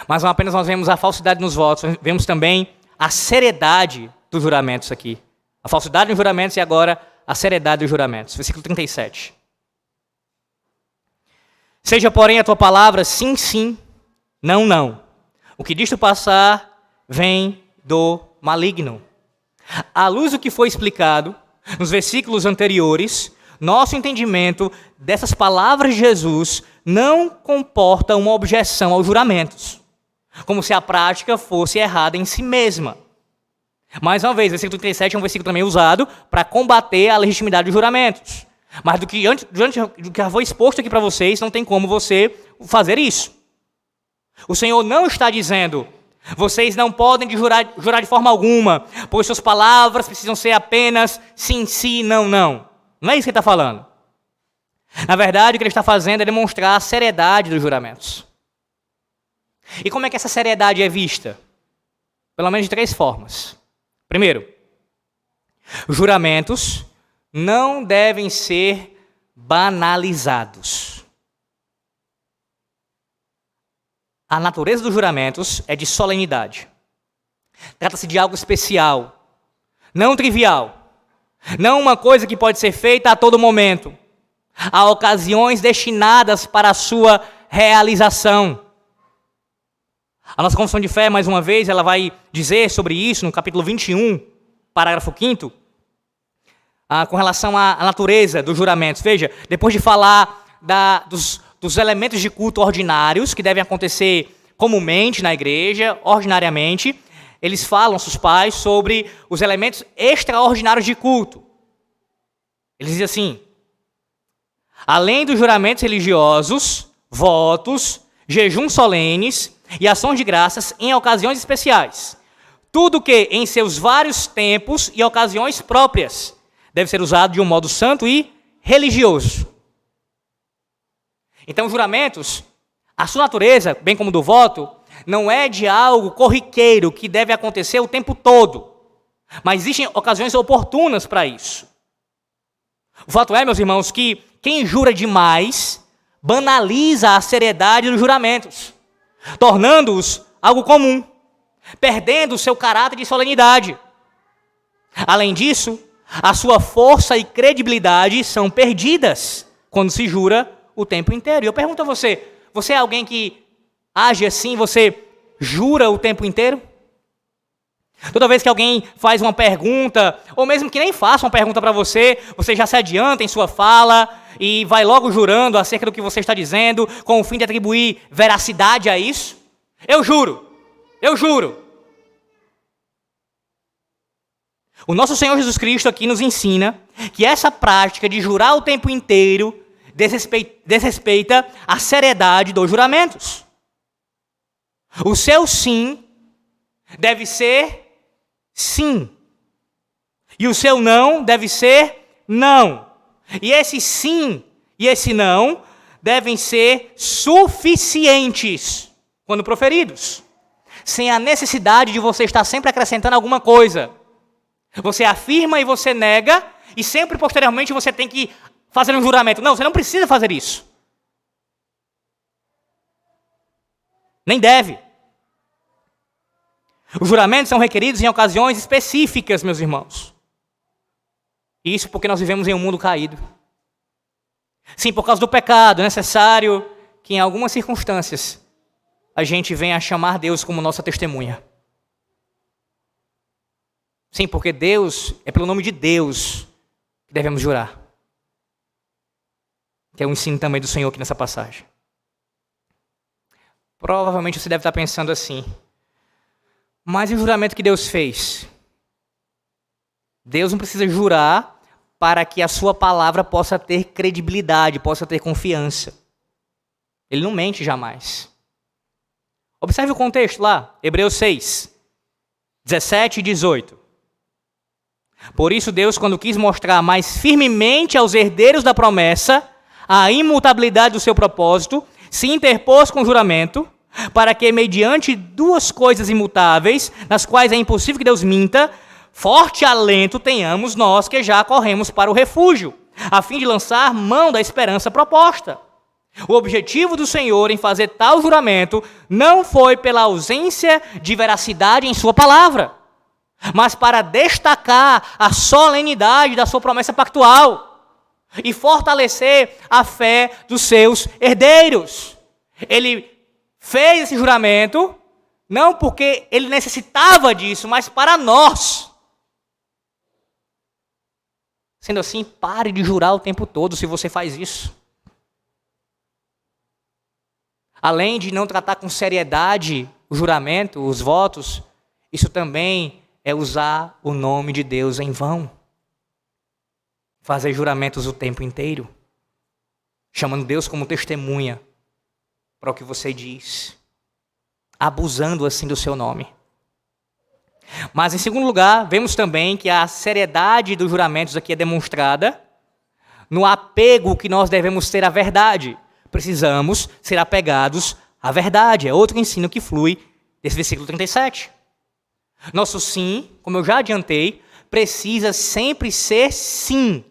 Mas não apenas nós vemos a falsidade nos votos, vemos também a seriedade dos juramentos aqui. A falsidade nos juramentos e agora a seriedade dos juramentos. Versículo 37. Seja, porém, a tua palavra sim, sim, não, não. O que disto passar vem do maligno. À luz do que foi explicado nos versículos anteriores, nosso entendimento dessas palavras de Jesus não comporta uma objeção aos juramentos, como se a prática fosse errada em si mesma. Mais uma vez, o versículo 37 é um versículo também usado para combater a legitimidade dos juramentos. Mas do que já foi exposto aqui para vocês, não tem como você fazer isso. O Senhor não está dizendo: vocês não podem jurar de forma alguma, pois suas palavras precisam ser apenas sim, sim, não, não. Não é isso que ele está falando. Na verdade, o que ele está fazendo é demonstrar a seriedade dos juramentos. E como é que essa seriedade é vista? Pelo menos de 3 formas. Primeiro, os juramentos não devem ser banalizados. A natureza dos juramentos é de solenidade. Trata-se de algo especial, não trivial, não uma coisa que pode ser feita a todo momento. Há ocasiões destinadas para a sua realização. A nossa confissão de fé, mais uma vez, ela vai dizer sobre isso no capítulo 21, parágrafo 5º, com relação à natureza dos juramentos. Veja, depois de falar dos elementos de culto ordinários que devem acontecer comumente na igreja, ordinariamente, eles falam, nossos pais, sobre os elementos extraordinários de culto. Eles dizem assim: além dos juramentos religiosos, votos, jejuns solenes e ações de graças em ocasiões especiais, tudo que em seus vários tempos e ocasiões próprias deve ser usado de um modo santo e religioso. Então, os juramentos, a sua natureza, bem como do voto, não é de algo corriqueiro que deve acontecer o tempo todo, mas existem ocasiões oportunas para isso. O fato é, meus irmãos, que quem jura demais banaliza a seriedade dos juramentos, tornando-os algo comum, perdendo o seu caráter de solenidade. Além disso, a sua força e credibilidade são perdidas quando se jura o tempo inteiro. E eu pergunto a você, você é alguém que age assim, você jura o tempo inteiro? Toda vez que alguém faz uma pergunta, ou mesmo que nem faça uma pergunta para você, você já se adianta em sua fala e vai logo jurando acerca do que você está dizendo, com o fim de atribuir veracidade a isso? Eu juro, eu juro. O nosso Senhor Jesus Cristo aqui nos ensina que essa prática de jurar o tempo inteiro desrespeita a seriedade dos juramentos. O seu sim deve ser sim. E o seu não deve ser não. E esse sim e esse não devem ser suficientes quando proferidos, sem a necessidade de você estar sempre acrescentando alguma coisa. Você afirma e você nega, e sempre posteriormente você tem que fazer um juramento. Não, você não precisa fazer isso. Nem deve. Os juramentos são requeridos em ocasiões específicas, meus irmãos. Isso porque nós vivemos em um mundo caído. Sim, por causa do pecado, é necessário que em algumas circunstâncias a gente venha a chamar Deus como nossa testemunha. Sim, porque Deus, é pelo nome de Deus que devemos jurar. Que é o ensino também do Senhor aqui nessa passagem. Provavelmente você deve estar pensando assim, mas e o juramento que Deus fez? Deus não precisa jurar para que a sua palavra possa ter credibilidade, possa ter confiança. Ele não mente jamais. Observe o contexto lá, Hebreus 6, 17 e 18. Por isso Deus, quando quis mostrar mais firmemente aos herdeiros da promessa a imutabilidade do seu propósito, se interpôs com juramento, para que, mediante duas coisas imutáveis, nas quais é impossível que Deus minta, forte alento tenhamos nós que já corremos para o refúgio, a fim de lançar mão da esperança proposta. O objetivo do Senhor em fazer tal juramento não foi pela ausência de veracidade em sua palavra, mas para destacar a solenidade da sua promessa pactual e fortalecer a fé dos seus herdeiros. Ele fez esse juramento não porque ele necessitava disso, mas para nós. Sendo assim, pare de jurar o tempo todo se você faz isso. Além de não tratar com seriedade o juramento, os votos, isso também é usar o nome de Deus em vão. Fazer juramentos o tempo inteiro, chamando Deus como testemunha para o que você diz, abusando assim do seu nome. Mas em segundo lugar, vemos também que a seriedade dos juramentos aqui é demonstrada no apego que nós devemos ter à verdade. Precisamos ser apegados à verdade. É outro ensino que flui desse versículo 37. Nosso sim, como eu já adiantei, precisa sempre ser sim.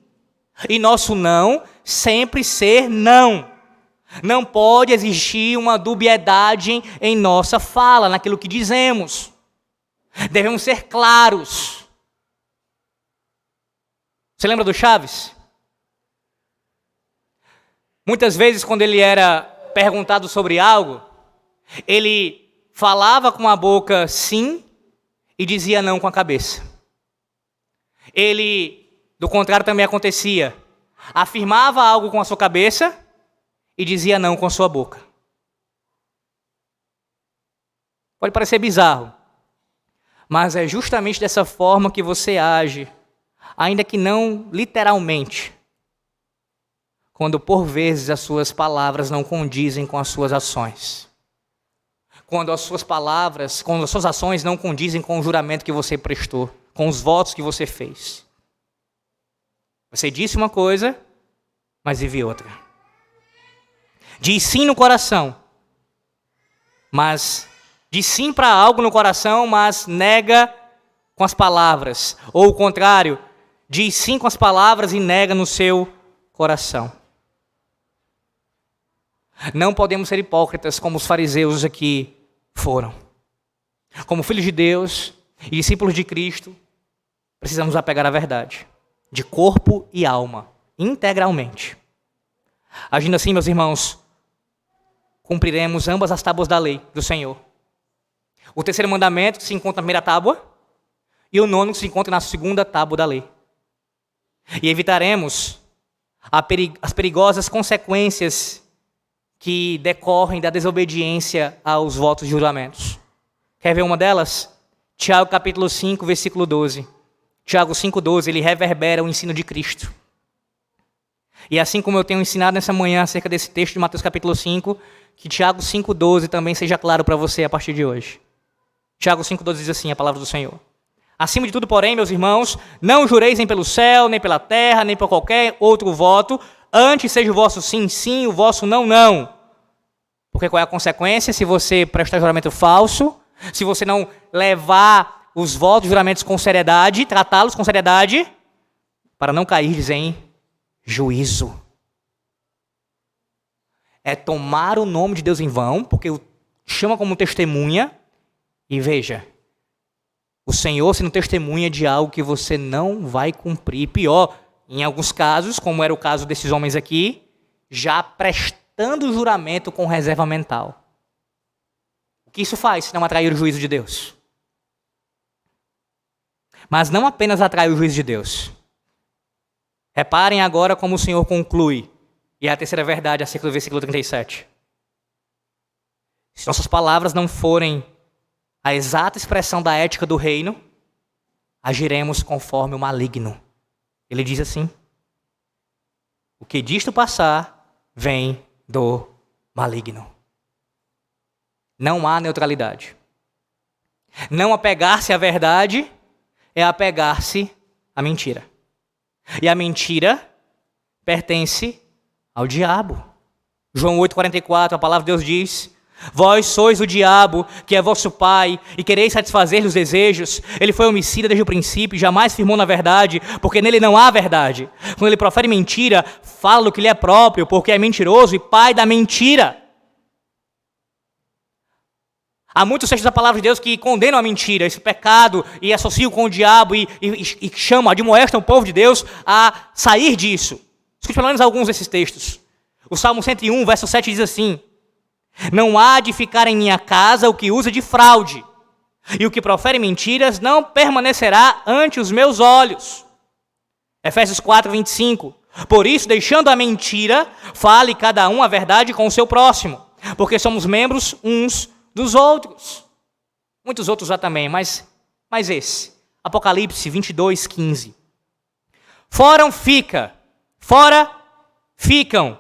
E nosso não sempre ser não. Não pode existir uma dubiedade em nossa fala, naquilo que dizemos. Devemos ser claros. Você lembra do Chaves? Muitas vezes, quando ele era perguntado sobre algo, ele falava com a boca sim e dizia não com a cabeça. Ele, do contrário, também acontecia. Afirmava algo com a sua cabeça e dizia não com a sua boca. Pode parecer bizarro, mas é justamente dessa forma que você age, ainda que não literalmente, quando por vezes as suas palavras não condizem com as suas ações. Quando as suas palavras, quando as suas ações não condizem com o juramento que você prestou, com os votos que você fez. Você disse uma coisa, mas vive outra. Diz sim no coração, mas diz sim para algo no coração, mas nega com as palavras. Ou o contrário, diz sim com as palavras e nega no seu coração. Não podemos ser hipócritas como os fariseus aqui foram. Como filhos de Deus e discípulos de Cristo, precisamos nos apegar à verdade, de corpo e alma, integralmente. Agindo assim, meus irmãos, cumpriremos ambas as tábuas da lei do Senhor. O terceiro mandamento que se encontra na primeira tábua e o nono que se encontra na segunda tábua da lei. E evitaremos as perigosas consequências que decorrem da desobediência aos votos e juramentos. Quer ver uma delas? Tiago capítulo 5, versículo 12. Tiago 5,12, ele reverbera o ensino de Cristo. E assim como eu tenho ensinado nessa manhã acerca desse texto de Mateus capítulo 5, que Tiago 5,12 também seja claro para você a partir de hoje. Tiago 5,12 diz assim, a palavra do Senhor. Acima de tudo, porém, meus irmãos, não jureis nem pelo céu, nem pela terra, nem por qualquer outro voto, antes seja o vosso sim, sim, o vosso não, não. Porque qual é a consequência se você prestar juramento falso, se você não levar os votos e juramentos com seriedade, tratá-los com seriedade, para não cair em juízo. É tomar o nome de Deus em vão, porque o chama como testemunha, e veja, o Senhor sendo testemunha de algo que você não vai cumprir. Pior, em alguns casos, como era o caso desses homens aqui, já prestando juramento com reserva mental. O que isso faz se não atrair o juízo de Deus? Mas não apenas atrai o juízo de Deus. Reparem agora como o Senhor conclui, e é a terceira verdade acerca do versículo 37. Se nossas palavras não forem a exata expressão da ética do reino, agiremos conforme o maligno. Ele diz assim: o que disto passar vem do maligno. Não há neutralidade. Não apegar-se à verdade é apegar-se à mentira. E a mentira pertence ao diabo. João 8,44, a palavra de Deus diz: vós sois o diabo, que é vosso pai, e quereis satisfazer os desejos. Ele foi homicida desde o princípio e jamais firmou na verdade, porque nele não há verdade. Quando ele profere mentira, fala o que lhe é próprio, porque é mentiroso e pai da mentira. Há muitos textos da palavra de Deus que condenam a mentira, esse pecado, e associam com o diabo, e chamam, admoestam o povo de Deus a sair disso. Escute pelo menos alguns desses textos. O Salmo 101, verso 7 diz assim: não há de ficar em minha casa o que usa de fraude, e o que profere mentiras não permanecerá ante os meus olhos. Efésios 4, 25. Por isso, deixando a mentira, fale cada um a verdade com o seu próximo, porque somos membros uns dos outros. Muitos outros lá também, mas esse. Apocalipse 22, 15. Fora ficam,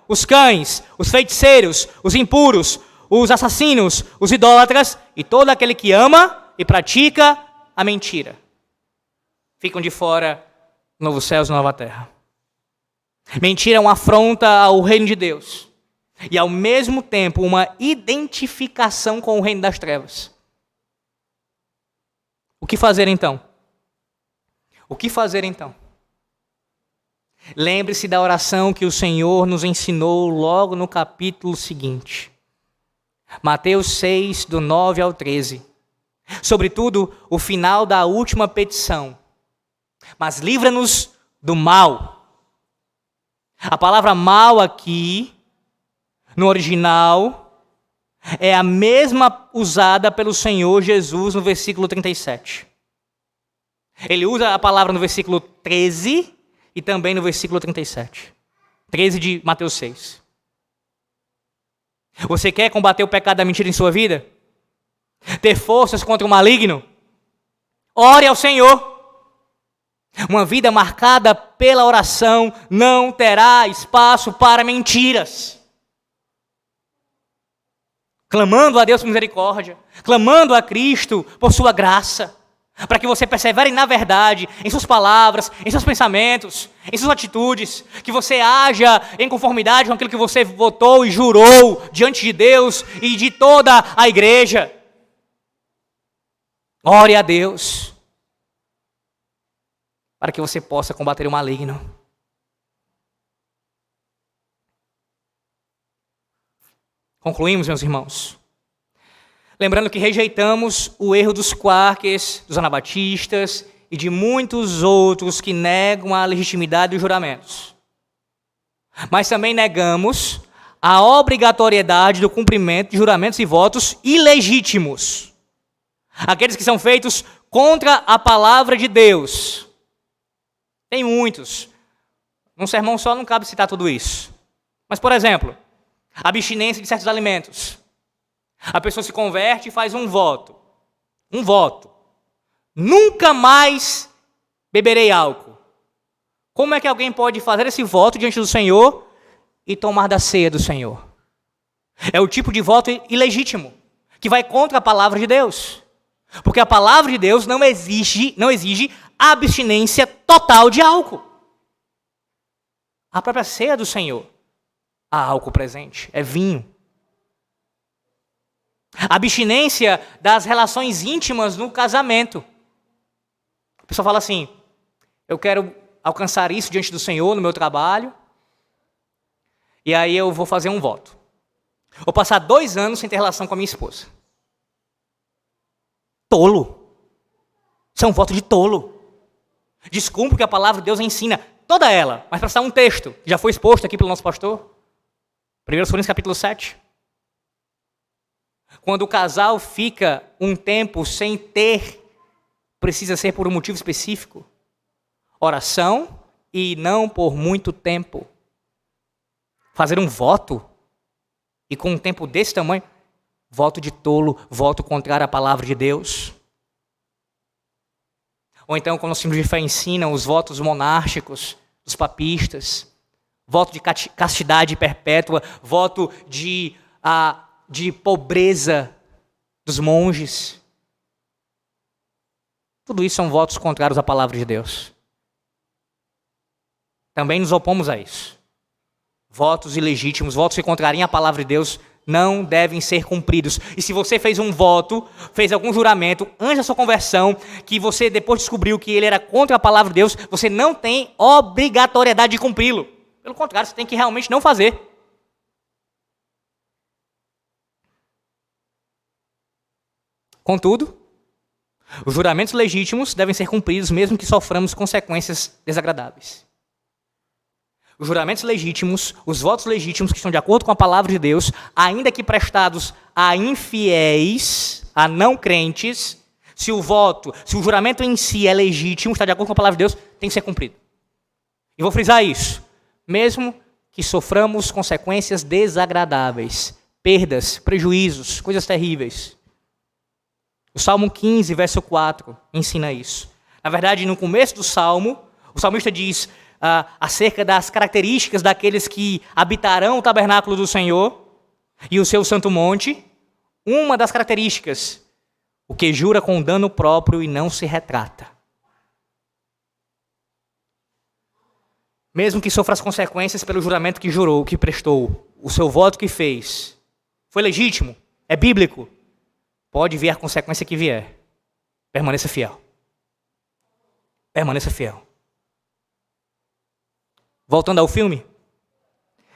os cães, os feiticeiros, os impuros, os assassinos, os idólatras e todo aquele que ama e pratica a mentira. Ficam de fora novos céus e nova terra. Mentira é uma afronta ao reino de Deus e, ao mesmo tempo, uma identificação com o reino das trevas. O que fazer então? Lembre-se da oração que o Senhor nos ensinou logo no capítulo seguinte. Mateus 6, do 9 ao 13. Sobretudo, o final da última petição. Mas livra-nos do mal. A palavra mal aqui, no original, é a mesma usada pelo Senhor Jesus no versículo 37. Ele usa a palavra no versículo 13 e também no versículo 37. 13 de Mateus 6. Você quer combater o pecado da mentira em sua vida? Ter forças contra o maligno? Ore ao Senhor. Uma vida marcada pela oração não terá espaço para mentiras. Clamando a Deus por misericórdia, clamando a Cristo por sua graça, para que você persevere na verdade, em suas palavras, em seus pensamentos, em suas atitudes, que você haja em conformidade com aquilo que você votou e jurou diante de Deus e de toda a igreja. Ore a Deus, para que você possa combater o maligno. Concluímos, meus irmãos. Lembrando que rejeitamos o erro dos quarques, dos anabatistas e de muitos outros que negam a legitimidade dos juramentos. Mas também negamos a obrigatoriedade do cumprimento de juramentos e votos ilegítimos. Aqueles que são feitos contra a palavra de Deus. Tem muitos. Num sermão só não cabe citar tudo isso. Mas, por exemplo, abstinência de certos alimentos. A pessoa se converte e faz um voto. Um voto. Nunca mais beberei álcool. Como é que alguém pode fazer esse voto diante do Senhor e tomar da ceia do Senhor? É o tipo de voto ilegítimo, que vai contra a palavra de Deus. Porque a palavra de Deus não exige abstinência total de álcool. A própria ceia do Senhor, há álcool presente, é vinho. A abstinência das relações íntimas no casamento. A pessoa fala assim, eu quero alcançar isso diante do Senhor no meu trabalho, e aí eu vou fazer um voto. Vou passar 2 anos sem ter relação com a minha esposa. Tolo. Isso é um voto de tolo. Descumpre o que a palavra de Deus ensina, toda ela, mas para citar um texto, que já foi exposto aqui pelo nosso pastor, 1 Coríntios capítulo 7. Quando o casal fica um tempo sem ter, precisa ser por um motivo específico. Oração e não por muito tempo. Fazer um voto, e com um tempo desse tamanho, voto de tolo, voto contrário à palavra de Deus. Ou então, como os símbolos de fé ensinam, os votos monásticos dos papistas, voto de castidade perpétua, voto de pobreza dos monges. Tudo isso são votos contrários à palavra de Deus. Também nos opomos a isso. Votos ilegítimos, votos que contrariem a palavra de Deus, não devem ser cumpridos. E se você fez um voto, fez algum juramento antes da sua conversão, que você depois descobriu que ele era contra a palavra de Deus, você não tem obrigatoriedade de cumpri-lo. Pelo contrário, você tem que realmente não fazer. Contudo, os juramentos legítimos devem ser cumpridos mesmo que soframos consequências desagradáveis. Os juramentos legítimos, os votos legítimos que estão de acordo com a palavra de Deus, ainda que prestados a infiéis, a não crentes, se o juramento em si é legítimo, está de acordo com a palavra de Deus, tem que ser cumprido. E vou frisar isso, mesmo que soframos consequências desagradáveis, perdas, prejuízos, coisas terríveis. O Salmo 15, verso 4, ensina isso. Na verdade, no começo do Salmo, o salmista diz acerca das características daqueles que habitarão o tabernáculo do Senhor e o seu santo monte. Uma das características, o que jura com dano próprio e não se retrata. Mesmo que sofra as consequências pelo juramento que jurou, que prestou, o seu voto que fez, foi legítimo, é bíblico, pode vir a consequência que vier. Permaneça fiel. Permaneça fiel. Voltando ao filme,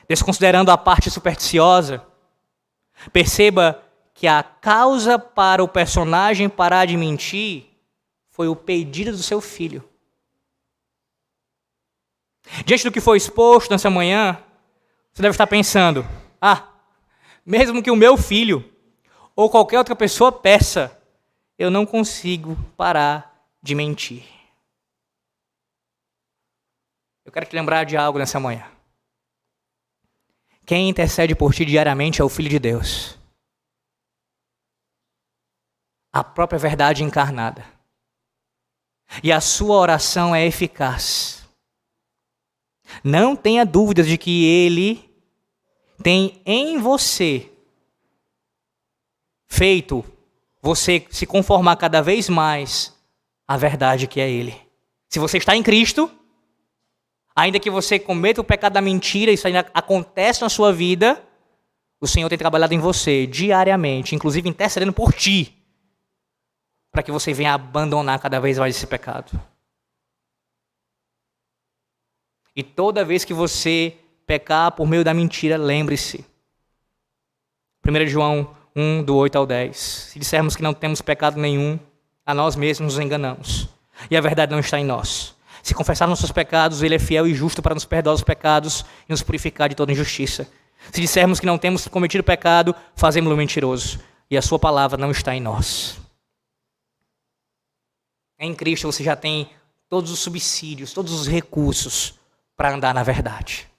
desconsiderando a parte supersticiosa, perceba que a causa para o personagem parar de mentir foi o pedido do seu filho. Diante do que foi exposto nessa manhã, você deve estar pensando, mesmo que o meu filho ou qualquer outra pessoa peça, eu não consigo parar de mentir. Eu quero te lembrar de algo nessa manhã. Quem intercede por ti diariamente é o Filho de Deus. A própria verdade encarnada. E a sua oração é eficaz. Não tenha dúvidas de que Ele tem em você feito você se conformar cada vez mais à verdade que é Ele. Se você está em Cristo, ainda que você cometa o pecado da mentira, isso ainda acontece na sua vida, o Senhor tem trabalhado em você diariamente, inclusive intercedendo por ti, para que você venha abandonar cada vez mais esse pecado. E toda vez que você pecar por meio da mentira, lembre-se. 1 João 1, do 8 ao 10. Se dissermos que não temos pecado nenhum, a nós mesmos nos enganamos. e a verdade não está em nós. Se confessarmos nossos pecados, Ele é fiel e justo para nos perdoar os pecados e nos purificar de toda injustiça. Se dissermos que não temos cometido pecado, fazemos-lo mentiroso, e a sua palavra não está em nós. Em Cristo você já tem todos os subsídios, todos os recursos para andar na verdade.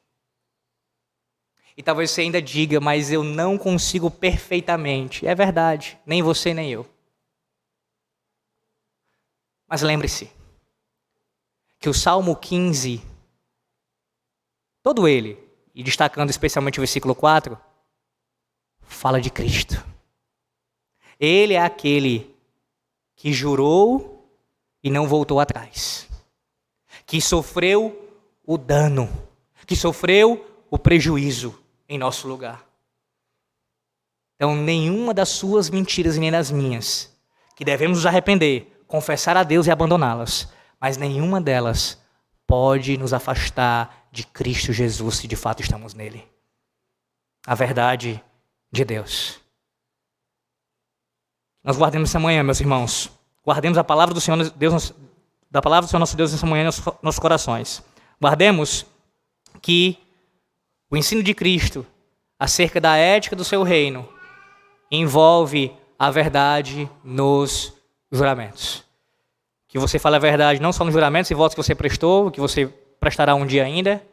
E talvez você ainda diga, mas eu não consigo perfeitamente. É verdade, nem você nem eu. Mas lembre-se que o Salmo 15, todo ele, e destacando especialmente o versículo 4, fala de Cristo. Ele é aquele que jurou e não voltou atrás, que sofreu o dano, que sofreu o prejuízo em nosso lugar. Então, nenhuma das suas mentiras e nem das minhas, que devemos nos arrepender, confessar a Deus e abandoná-las, mas nenhuma delas pode nos afastar de Cristo Jesus, se de fato estamos nele. A verdade de Deus. Nós guardemos essa manhã, meus irmãos. Guardemos a palavra do Senhor, Deus, da palavra do Senhor nosso Deus essa manhã em nossos corações. Guardemos que o ensino de Cristo acerca da ética do seu reino envolve a verdade nos juramentos. Que você fale a verdade não só nos juramentos e votos que você prestou, que você prestará um dia ainda,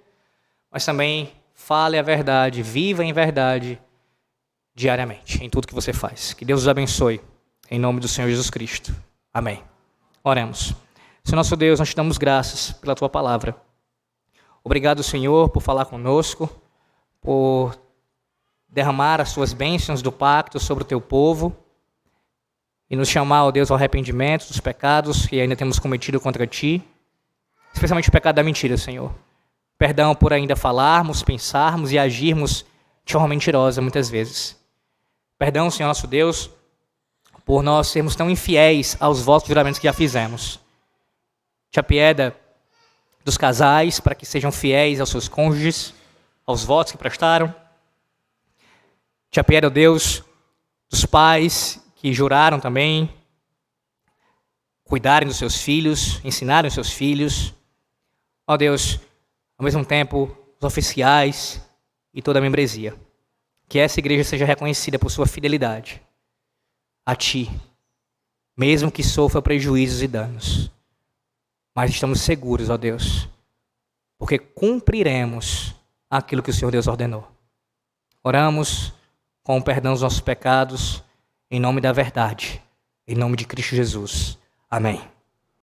mas também fale a verdade, viva em verdade diariamente, em tudo que você faz. Que Deus os abençoe, em nome do Senhor Jesus Cristo. Amém. Oremos. Senhor nosso Deus, nós te damos graças pela tua palavra. Obrigado, Senhor, por falar conosco, por derramar as suas bênçãos do pacto sobre o teu povo e nos chamar, ó Deus, ao arrependimento dos pecados que ainda temos cometido contra ti, especialmente o pecado da mentira, Senhor. Perdão por ainda falarmos, pensarmos e agirmos de forma mentirosa muitas vezes. Perdão, Senhor nosso Deus, por nós sermos tão infiéis aos votos e juramentos que já fizemos. Te apieda dos casais para que sejam fiéis aos seus cônjuges, aos votos que prestaram. Te apieda, ó Deus, dos pais que juraram também cuidarem dos seus filhos, ensinarem os seus filhos. Ó Deus, ao mesmo tempo, os oficiais e toda a membresia. Que essa igreja seja reconhecida por sua fidelidade a Ti, mesmo que sofra prejuízos e danos. Mas estamos seguros, ó Deus, porque cumpriremos aquilo que o Senhor Deus ordenou. Oramos com o perdão dos nossos pecados, em nome da verdade, em nome de Cristo Jesus. Amém.